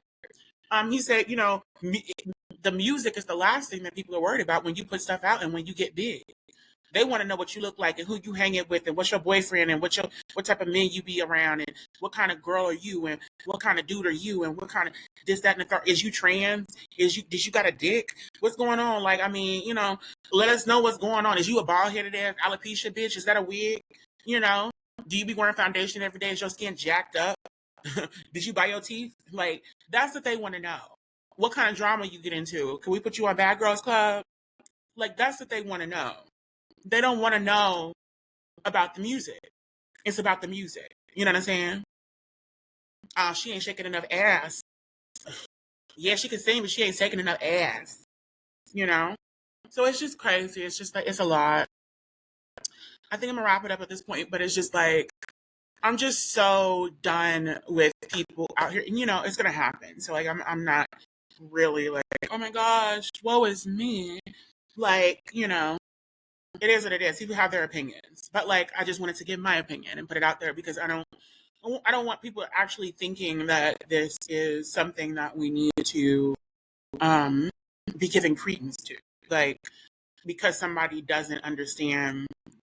He said, the music is the last thing that people are worried about when you put stuff out and when you get big. They want to know what you look like and who you hang it with and what's your boyfriend and what type of men you be around and what kind of girl are you and what kind of dude are you and what kind of this, that, and the third. Is you trans? Did you got a dick? What's going on? Like, I mean, let us know what's going on. Is you a bald headed ass alopecia bitch? Is that a wig? Do you be wearing foundation every day? Is your skin jacked up? Did you buy your teeth? Like, that's what they want to know. What kind of drama you get into? Can we put you on Bad Girls Club? Like, that's what they want to know. They don't want to know about the music. It's about the music. You know what I'm saying? She ain't shaking enough ass. Yeah, she can sing, but she ain't shaking enough ass. So it's just crazy. It's just like, it's a lot. I think I'm gonna wrap it up at this point, but it's just like, I'm just so done with people out here. It's gonna happen. So like, I'm not really like, oh my gosh, woe is me. Like, it is what it is. People have their opinions, but like, I just wanted to give my opinion and put it out there because I don't want people actually thinking that this is something that we need to be giving credence to. Like, because somebody doesn't understand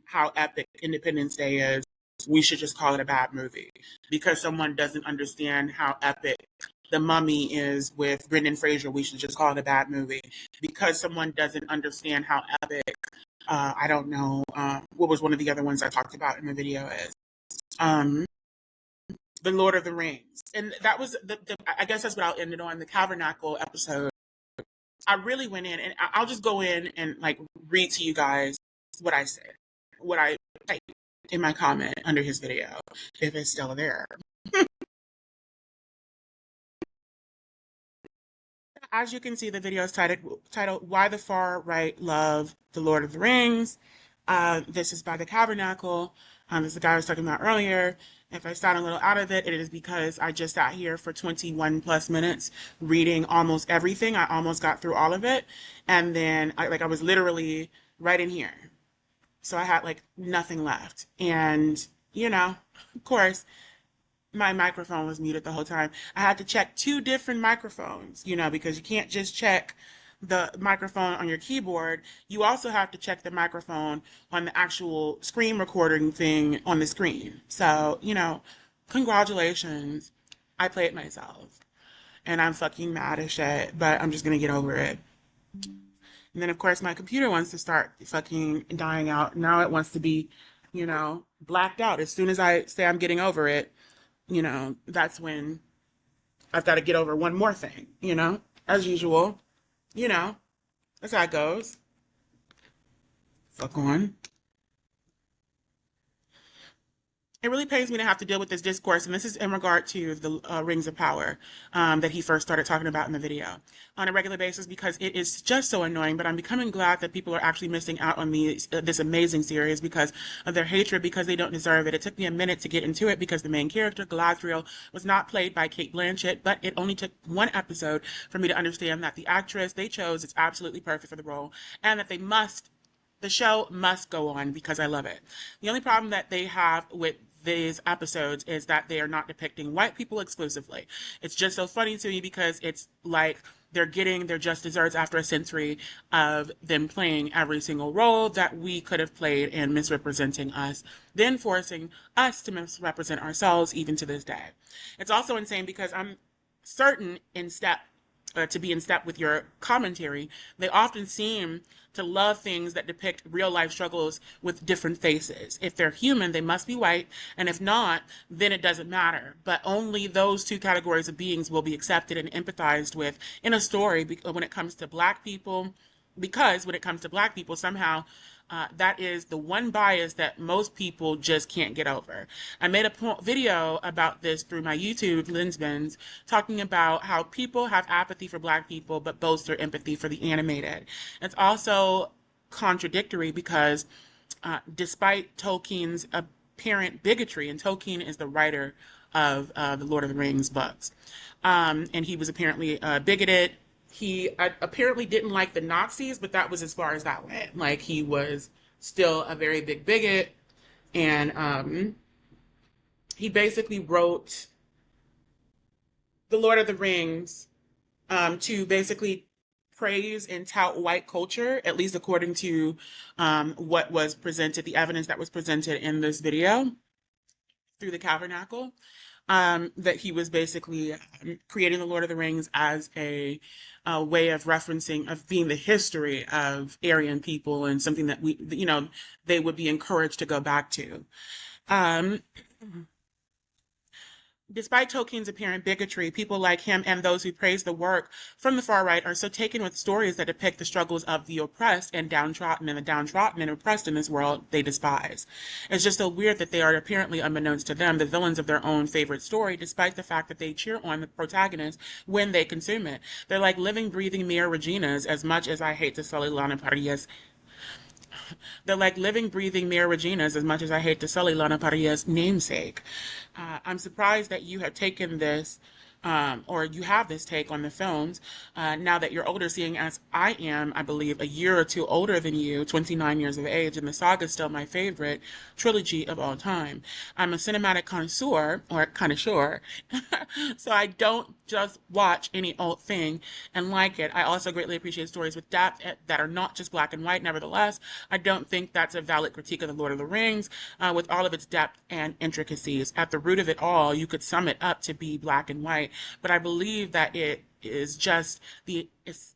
how epic Independence Day is, we should just call it a bad movie. Because someone doesn't understand how epic The Mummy is with Brendan Fraser, we should just call it a bad movie. Because someone doesn't understand how epic, I don't know, what was one of the other ones I talked about in the video is, The Lord of the Rings. And that was, I guess that's what I'll end it on, the Tabernacle episode. I really went in, and I'll just go in and like read to you guys what I said, what I typed in my comment under his video, if it's still there. as you can see, the video is titled Why the Far Right Love the Lord of the Rings. This is by The Cavernacle. This is the guy I was talking about earlier. If I sound a little out of it, it is because I just sat here for 21 plus minutes reading almost everything. I almost got through all of it. And then I was literally right in here. So I had like nothing left. And, you know, of course, my microphone was muted the whole time. I had to check 2 different microphones, you know, because you can't just check the microphone on your keyboard. You also have to check the microphone on the actual screen recording thing on the screen. So, you know, congratulations. I played myself. And I'm fucking mad as shit, but I'm just gonna get over it. And then, of course, my computer wants to start fucking dying out. Now it wants to be, you know, blacked out. As soon as I say I'm getting over it, you know, that's when I've got to get over one more thing, you know, as usual. You know, that's how it goes. Fuck on. It really pains me to have to deal with this discourse, and this is in regard to the Rings of Power that he first started talking about in the video on a regular basis, because it is just so annoying. But I'm becoming glad that people are actually missing out on this amazing series because of their hatred, because they don't deserve it. It took me a minute to get into it because the main character, Galadriel, was not played by Cate Blanchett, but it only took 1 episode for me to understand that the actress they chose is absolutely perfect for the role, and that the show must go on because I love it. The only problem that they have with these episodes is that they are not depicting white people exclusively. It's just so funny to me because it's like they're getting their just desserts after a century of them playing every single role that we could have played and misrepresenting us, then forcing us to misrepresent ourselves even to this day. It's also insane because I'm certain to be in step with your commentary, they often seem to love things that depict real life struggles with different faces. If they're human, they must be white, and if not, then it doesn't matter. But only those 2 categories of beings will be accepted and empathized with in a story when it comes to Black people, because when it comes to Black people, somehow that is the one bias that most people just can't get over. I made a video about this through my YouTube, Lensbins, talking about how people have apathy for Black people, but boast their empathy for the animated. It's also contradictory because despite Tolkien's apparent bigotry, and Tolkien is the writer of the Lord of the Rings books, and he was apparently bigoted. He apparently didn't like the Nazis, but that was as far as that went. Like, he was still a very big bigot. And he basically wrote The Lord of the Rings to basically praise and tout white culture, at least according to what was presented, the evidence that was presented in this video through the Cavernacle. That he was basically creating the Lord of the Rings as a way of referencing, of being the history of Aryan people, and something that they would be encouraged to go back to. Despite Tolkien's apparent bigotry, people like him and those who praise the work from the far right are so taken with stories that depict the struggles of the oppressed and downtrodden, and the downtrodden and oppressed in this world they despise. It's just so weird that they are, apparently unbeknownst to them, the villains of their own favorite story, despite the fact that they cheer on the protagonist when they consume it. They're like living, breathing Mia Reginas, as much as I hate to sully Lana Parilla's. They're like living, breathing Mia Reginas, as much as I hate to sully Lana Parilla's namesake. I'm surprised that you have taken this, or you have this take on the films, now that you're older, seeing as I am, I believe, a year or 2 older than you, 29 years of age, and the saga is still my favorite trilogy of all time. I'm a cinematic connoisseur, so I don't just watch any old thing and like it. I also greatly appreciate stories with depth that are not just black and white. Nevertheless, I don't think that's a valid critique of The Lord of the Rings, with all of its depth and intricacies. At the root of it all, you could sum it up to be black and white, but I believe that it is just the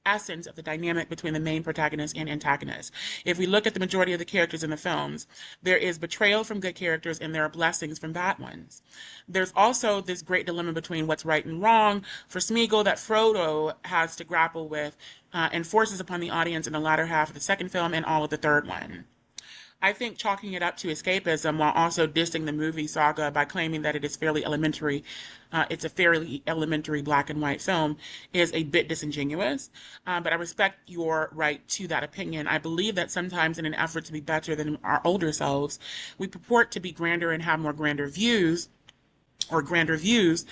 essence of the dynamic between the main protagonist and antagonist. If we look at the majority of the characters in the films, there is betrayal from good characters and there are blessings from bad ones. There's also this great dilemma between what's right and wrong for Smeagol that Frodo has to grapple with and forces upon the audience in the latter half of the second film and all of the third one. I think chalking it up to escapism while also dissing the movie saga by claiming that it is fairly elementary, it's a fairly elementary black and white film, is a bit disingenuous. But I respect your right to that opinion. I believe that sometimes, in an effort to be better than our older selves, we purport to be grander and have more grander views or grander views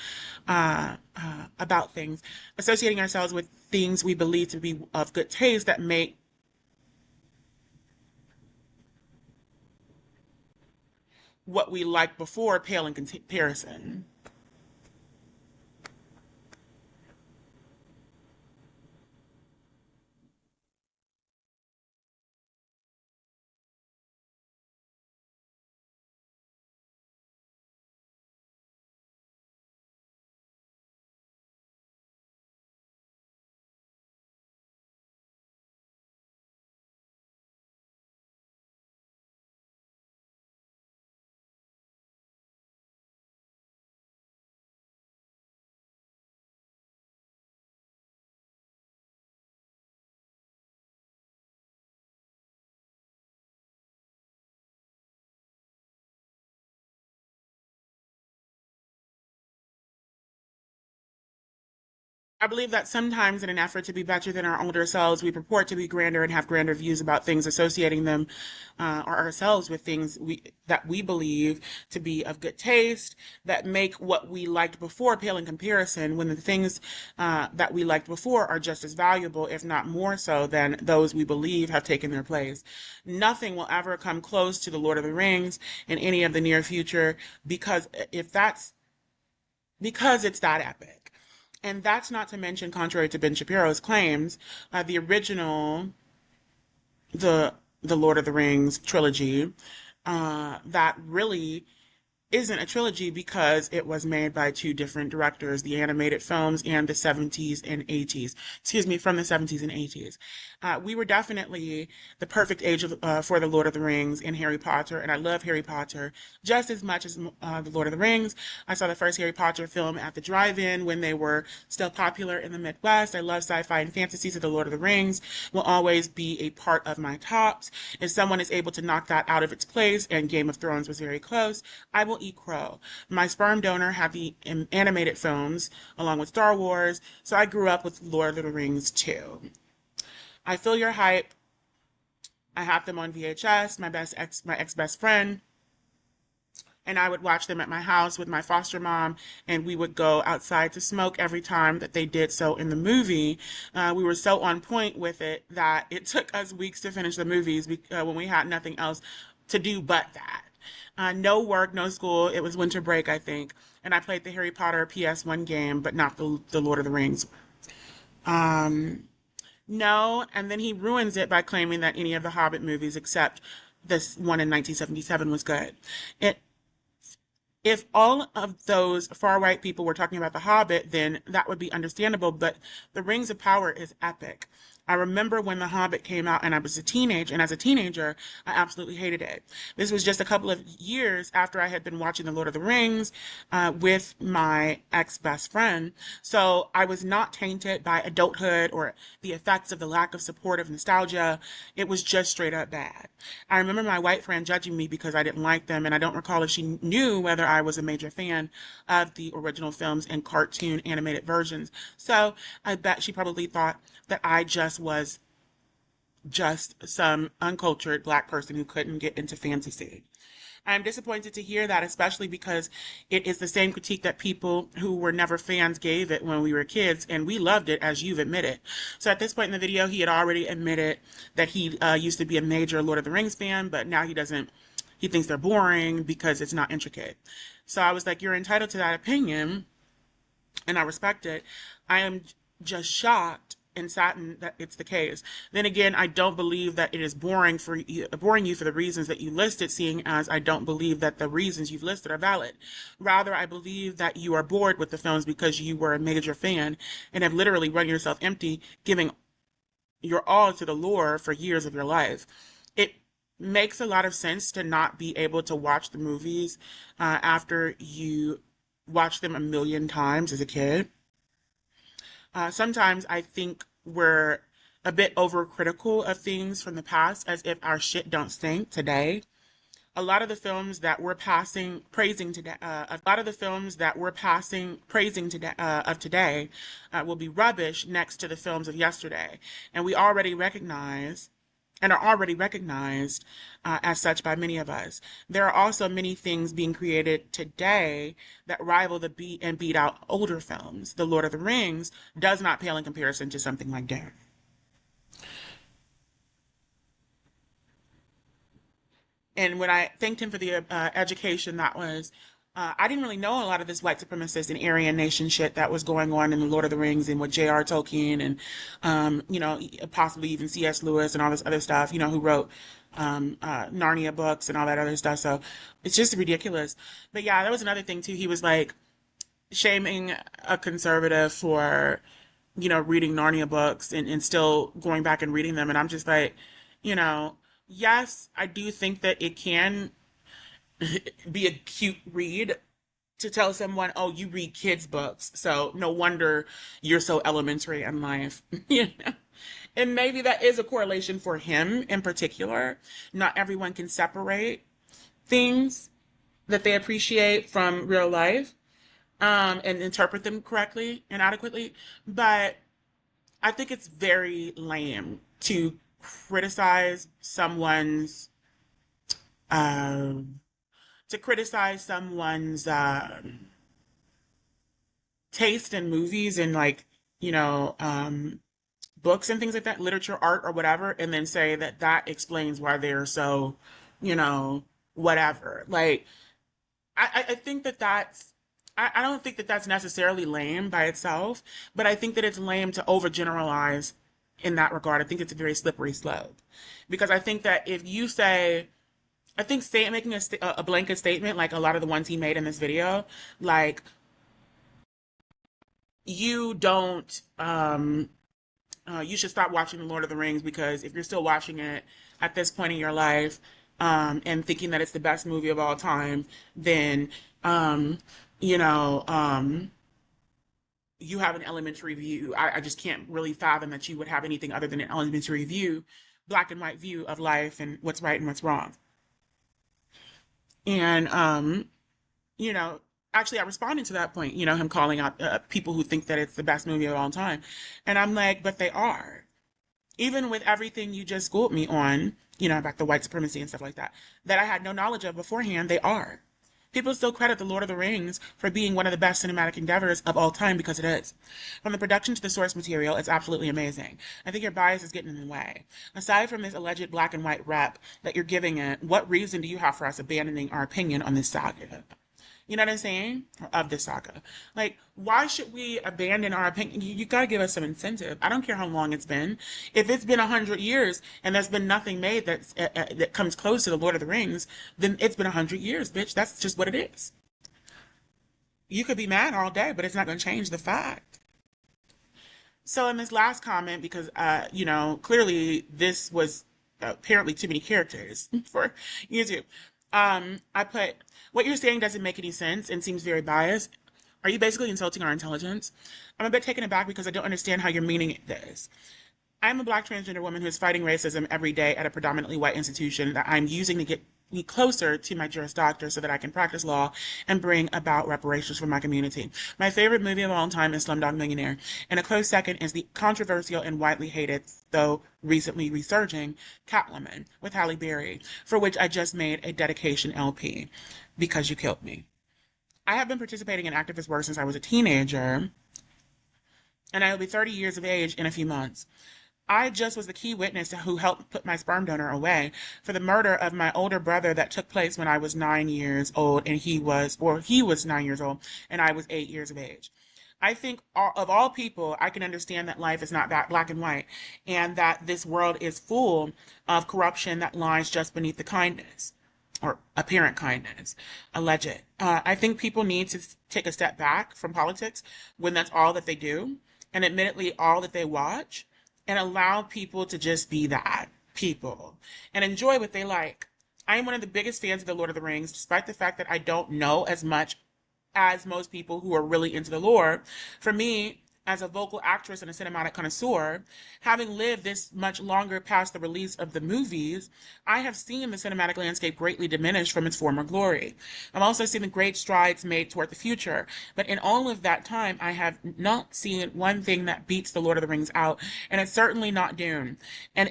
about things, associating ourselves with things we believe to be of good taste that make what we liked before pale in comparison. I believe that sometimes, in an effort to be better than our older selves, we purport to be grander and have grander views about things, associating them or ourselves with things that we believe to be of good taste, that make what we liked before pale in comparison, when the things that we liked before are just as valuable, if not more so, than those we believe have taken their place. Nothing will ever come close to The Lord of the Rings in any of the near future, because it's that epic. And that's not to mention, contrary to Ben Shapiro's claims, the original, the the Lord of the Rings trilogy, that really isn't a trilogy because it was made by two different directors, the animated films and the 70s and 80s. Excuse me, from the 70s and 80s. We were definitely the perfect age for The Lord of the Rings and Harry Potter, and I love Harry Potter just as much as The Lord of the Rings. I saw the first Harry Potter film at the drive-in when they were still popular in the Midwest. I love sci-fi and fantasy, so The Lord of the Rings will always be a part of my tops. If someone is able to knock that out of its place, and Game of Thrones was very close, I will eat crow. My sperm donor had the animated films along with Star Wars, so I grew up with Lord of the Rings too. I feel your hype. I have them on VHS. My ex best friend and I would watch them at my house with my foster mom, and we would go outside to smoke every time that they did so in the movie. We were so on point with it that it took us weeks to finish the movies when we had nothing else to do but that. No work, no school. It was winter break, I think, and I played the Harry Potter PS1 game, but not the Lord of the Rings. Um, no, and then he ruins it by claiming that any of the Hobbit movies except this one in 1977 was good. It If all of those far right people were talking about The Hobbit, then that would be understandable, but The Rings of Power is epic. I remember when The Hobbit came out and I was a teenage, and as a teenager, I absolutely hated it. This was just a couple of years after I had been watching The Lord of the Rings with my ex-best friend, so I was not tainted by adulthood or the effects of the lack of supportive nostalgia. It was just straight up bad. I remember my white friend judging me because I didn't like them, and I don't recall if she knew whether I was a major fan of the original films and cartoon animated versions. So I bet she probably thought that I just some uncultured black person who couldn't get into fantasy. I'm disappointed to hear that, especially because it is the same critique that people who were never fans gave it when we were kids, and we loved it, as you've admitted. So at this point in the video, he had already admitted that he used to be a major Lord of the Rings fan, but now he doesn't. He thinks they're boring because it's not intricate. So I was like, you're entitled to that opinion, and I respect it. I am just shocked and saddened that it's the case. Then again, I don't believe that it is boring you for the reasons that you listed, seeing as I don't believe that the reasons you've listed are valid. Rather, I believe that you are bored with the films because you were a major fan and have literally run yourself empty, giving your all to the lore for years of your life. It makes a lot of sense to not be able to watch the movies after you watch them a million times as a kid. Sometimes I think we're a bit overcritical of things from the past as if our shit don't stink today. A lot of the films that we're passing praising today, a lot of the films that we're passing praising today of today will be rubbish next to the films of yesterday, and we already recognize and are already recognized as such by many of us. There are also many things being created today that rival the beat and beat out older films. The Lord of the Rings does not pale in comparison to something like that. And when I thanked him for the education that was, I didn't really know a lot of this white supremacist and Aryan nation shit that was going on in the Lord of the Rings and with J.R. Tolkien and, possibly even C.S. Lewis and all this other stuff, who wrote Narnia books and all that other stuff. So it's just ridiculous. But yeah, that was another thing too. He was like shaming a conservative for, reading Narnia books and still going back and reading them. And I'm just like, yes, I do think that it can be a cute read to tell someone, oh, you read kids' books, so no wonder you're so elementary in life. And maybe that is a correlation for him in particular. Not everyone can separate things that they appreciate from real life and interpret them correctly and adequately. But I think it's very lame to criticize someone's um, taste in movies and books and things like that, literature, art, or whatever, and then say that that explains why they're so, whatever. Like, I think that I don't think that that's necessarily lame by itself, but I think that it's lame to overgeneralize in that regard. I think it's a very slippery slope because I think that if you say, I think making a blanket statement like a lot of the ones he made in this video, like you don't, you should stop watching The Lord of the Rings because if you're still watching it at this point in your life and thinking that it's the best movie of all time, then, you know, um, you have an elementary view. I just can't really fathom that you would have anything other than an elementary view, black and white view of life and what's right and what's wrong. And, you know, actually, I responded to that point, him calling out people who think that it's the best movie of all time. And I'm like, but they are. Even with everything you just schooled me on, about the white supremacy and stuff like that, that I had no knowledge of beforehand, they are. People still credit The Lord of the Rings for being one of the best cinematic endeavors of all time because it is. From the production to the source material, it's absolutely amazing. I think your bias is getting in the way. Aside from this alleged black and white rep that you're giving it, what reason do you have for us abandoning our opinion on this saga? You know what I'm saying? Of this saga. Like, why should we abandon our opinion? You gotta give us some incentive. I don't care how long it's been. If it's been 100 years and there's been nothing made that comes close to The Lord of the Rings, then it's been 100 years, bitch. That's just what it is. You could be mad all day, but it's not gonna change the fact. So in this last comment, because clearly this was apparently too many characters for YouTube. I put, what you're saying doesn't make any sense and seems very biased. Are you basically insulting our intelligence? I'm a bit taken aback because I don't understand how you're meaning this. I'm a black transgender woman who is fighting racism every day at a predominantly white institution that I'm using to get me closer to my Juris Doctor so that I can practice law and bring about reparations for my community. My favorite movie of all time is Slumdog Millionaire, and a close second is the controversial and widely hated, though recently resurging, Catwoman with Halle Berry, for which I just made a dedication LP, Because You Killed Me. I have been participating in activist work since I was a teenager, and I will be 30 years of age in a few months. I just was the key witness who helped put my sperm donor away for the murder of my older brother that took place when I was 9 years old and he was 9 years old and I was 8 years of age. I think of all people, I can understand that life is not that black and white and that this world is full of corruption that lies just beneath the kindness or apparent kindness, alleged. I think people need to take a step back from politics when that's all that they do and admittedly all that they watch, and allow people to just be that, people, and enjoy what they like. I am one of the biggest fans of The Lord of the Rings, despite the fact that I don't know as much as most people who are really into the lore. For me, as a vocal actress and a cinematic connoisseur, having lived this much longer past the release of the movies, I have seen the cinematic landscape greatly diminish from its former glory. I've also seen the great strides made toward the future, but in all of that time, I have not seen one thing that beats The Lord of the Rings out, and it's certainly not Dune. And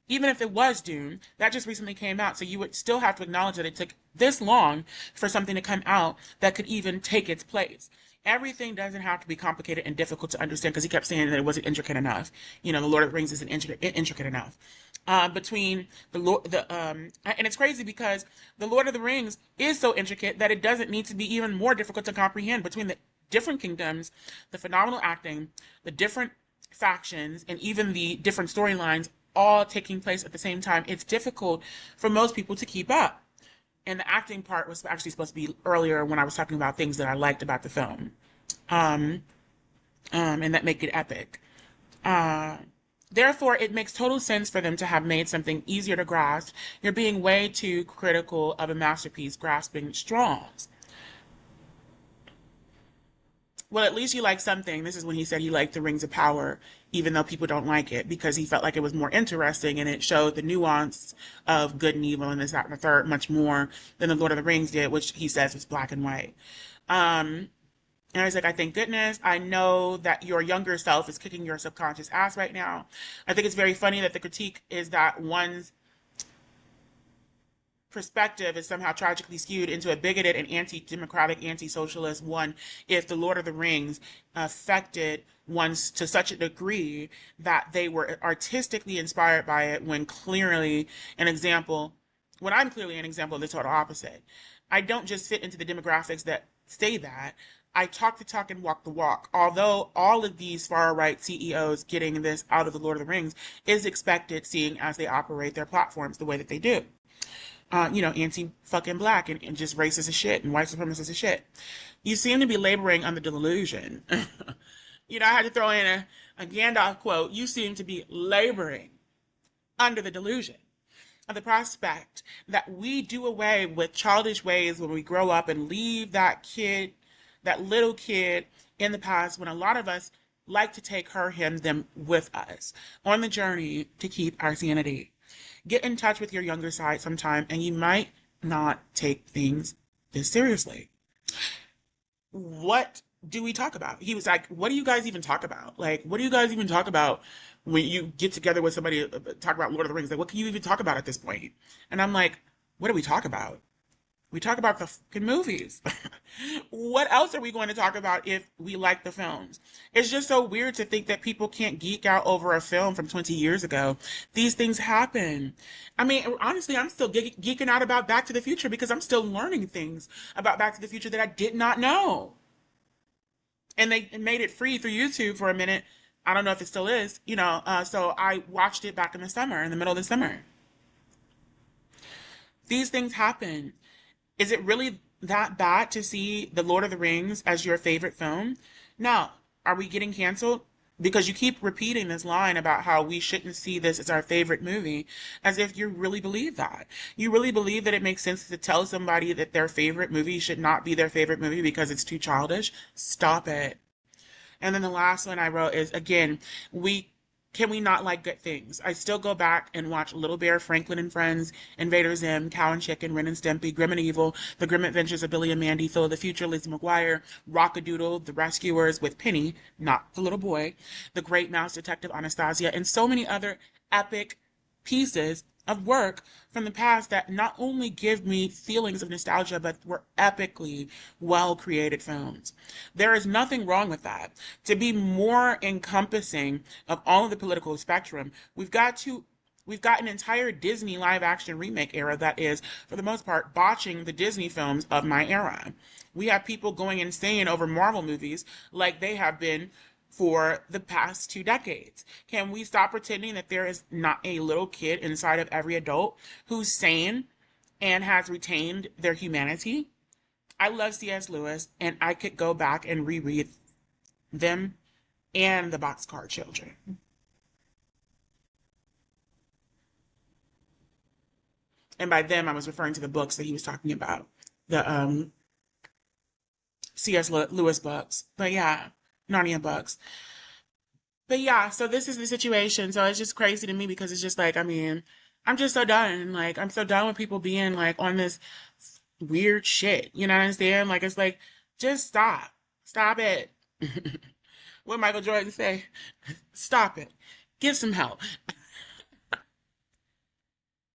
even if it was Dune, that just recently came out, so you would still have to acknowledge that it took this long for something to come out that could even take its place. Everything doesn't have to be complicated and difficult to understand, because he kept saying that it wasn't intricate enough. The Lord of the Rings isn't intricate enough. Between and it's crazy because the Lord of the Rings is so intricate that it doesn't need to be even more difficult to comprehend. Between the different kingdoms, the phenomenal acting, the different factions, and even the different storylines all taking place at the same time, it's difficult for most people to keep up. And the acting part was actually supposed to be earlier when I was talking about things that I liked about the film, and that make it epic. Therefore, it makes total sense for them to have made something easier to grasp. You're being way too critical of a masterpiece grasping straws. Well, at least you like something. This is when he said he liked the Rings of Power, even though people don't like it, because he felt like it was more interesting and it showed the nuance of good and evil and this, that, and the third much more than the Lord of the Rings did, which he says was black and white. And I was like, I thank goodness. I know that your younger self is kicking your subconscious ass right now. I think it's very funny that the critique is that one's perspective is somehow tragically skewed into a bigoted and anti-democratic, anti-socialist one if the Lord of the Rings affected ones to such a degree that they were artistically inspired by it when I'm clearly an example of the total opposite. I don't just fit into the demographics that say that. I talk the talk and walk the walk. Although all of these far-right CEOs getting this out of the Lord of the Rings is expected, seeing as they operate their platforms the way that they do. Anti-fucking black and just racist as shit and white supremacist as shit. You seem to be laboring under the delusion. I had to throw in a Gandalf quote. You seem to be laboring under the delusion of the prospect that we do away with childish ways when we grow up and leave that little kid in the past, when a lot of us like to take her, him, them with us on the journey to keep our sanity. Get in touch with your younger side sometime, and you might not take things this seriously. What do we talk about? He was like, what do you guys even talk about? Like, what do you guys even talk about when you get together with somebody, talk about Lord of the Rings? Like, what can you even talk about at this point? And I'm like, what do we talk about? We talk about the fucking movies. What else are we going to talk about if we like the films? It's just so weird to think that people can't geek out over a film from 20 years ago. These things happen. I mean, honestly, I'm still geeking out about Back to the Future because I'm still learning things about Back to the Future that I did not know. And they made it free through YouTube for a minute. I don't know if it still is, so I watched it back in the middle of the summer. These things happen. Is it really that bad to see The Lord of the Rings as your favorite film? No. Are we getting canceled? Because you keep repeating this line about how we shouldn't see this as our favorite movie, as if you really believe that. You really believe that it makes sense to tell somebody that their favorite movie should not be their favorite movie because it's too childish? Stop it. And then the last one I wrote is, again, can we not like good things? I still go back and watch Little Bear, Franklin and Friends, Invader Zim, Cow and Chicken, Ren and Stimpy, Grim and Evil, The Grim Adventures of Billy and Mandy, Phil of the Future, Lizzie McGuire, Rockadoodle, The Rescuers with Penny, not the little boy, The Great Mouse Detective Anastasia, and so many other epic pieces of work from the past that not only give me feelings of nostalgia, but were epically well-created films. There is nothing wrong with that. To be more encompassing of all of the political spectrum, we've got an entire Disney live-action remake era that is, for the most part, botching the Disney films of my era. We have people going insane over Marvel movies like they have been for the past 2 decades. Can we stop pretending that there is not a little kid inside of every adult who's sane and has retained their humanity? I love C.S. Lewis, and I could go back and reread them and the Boxcar Children. And by them, I was referring to the books that he was talking about, the C.S. Lewis books. But yeah, Narnia books. But yeah, so this is the situation. So it's just crazy to me because it's just like, I mean, I'm just so done. Like, I'm so done with people being like on this weird shit. You know what I'm saying? Like, it's like, just stop. Stop it. What Michael Jordan say? Stop it. Get some help.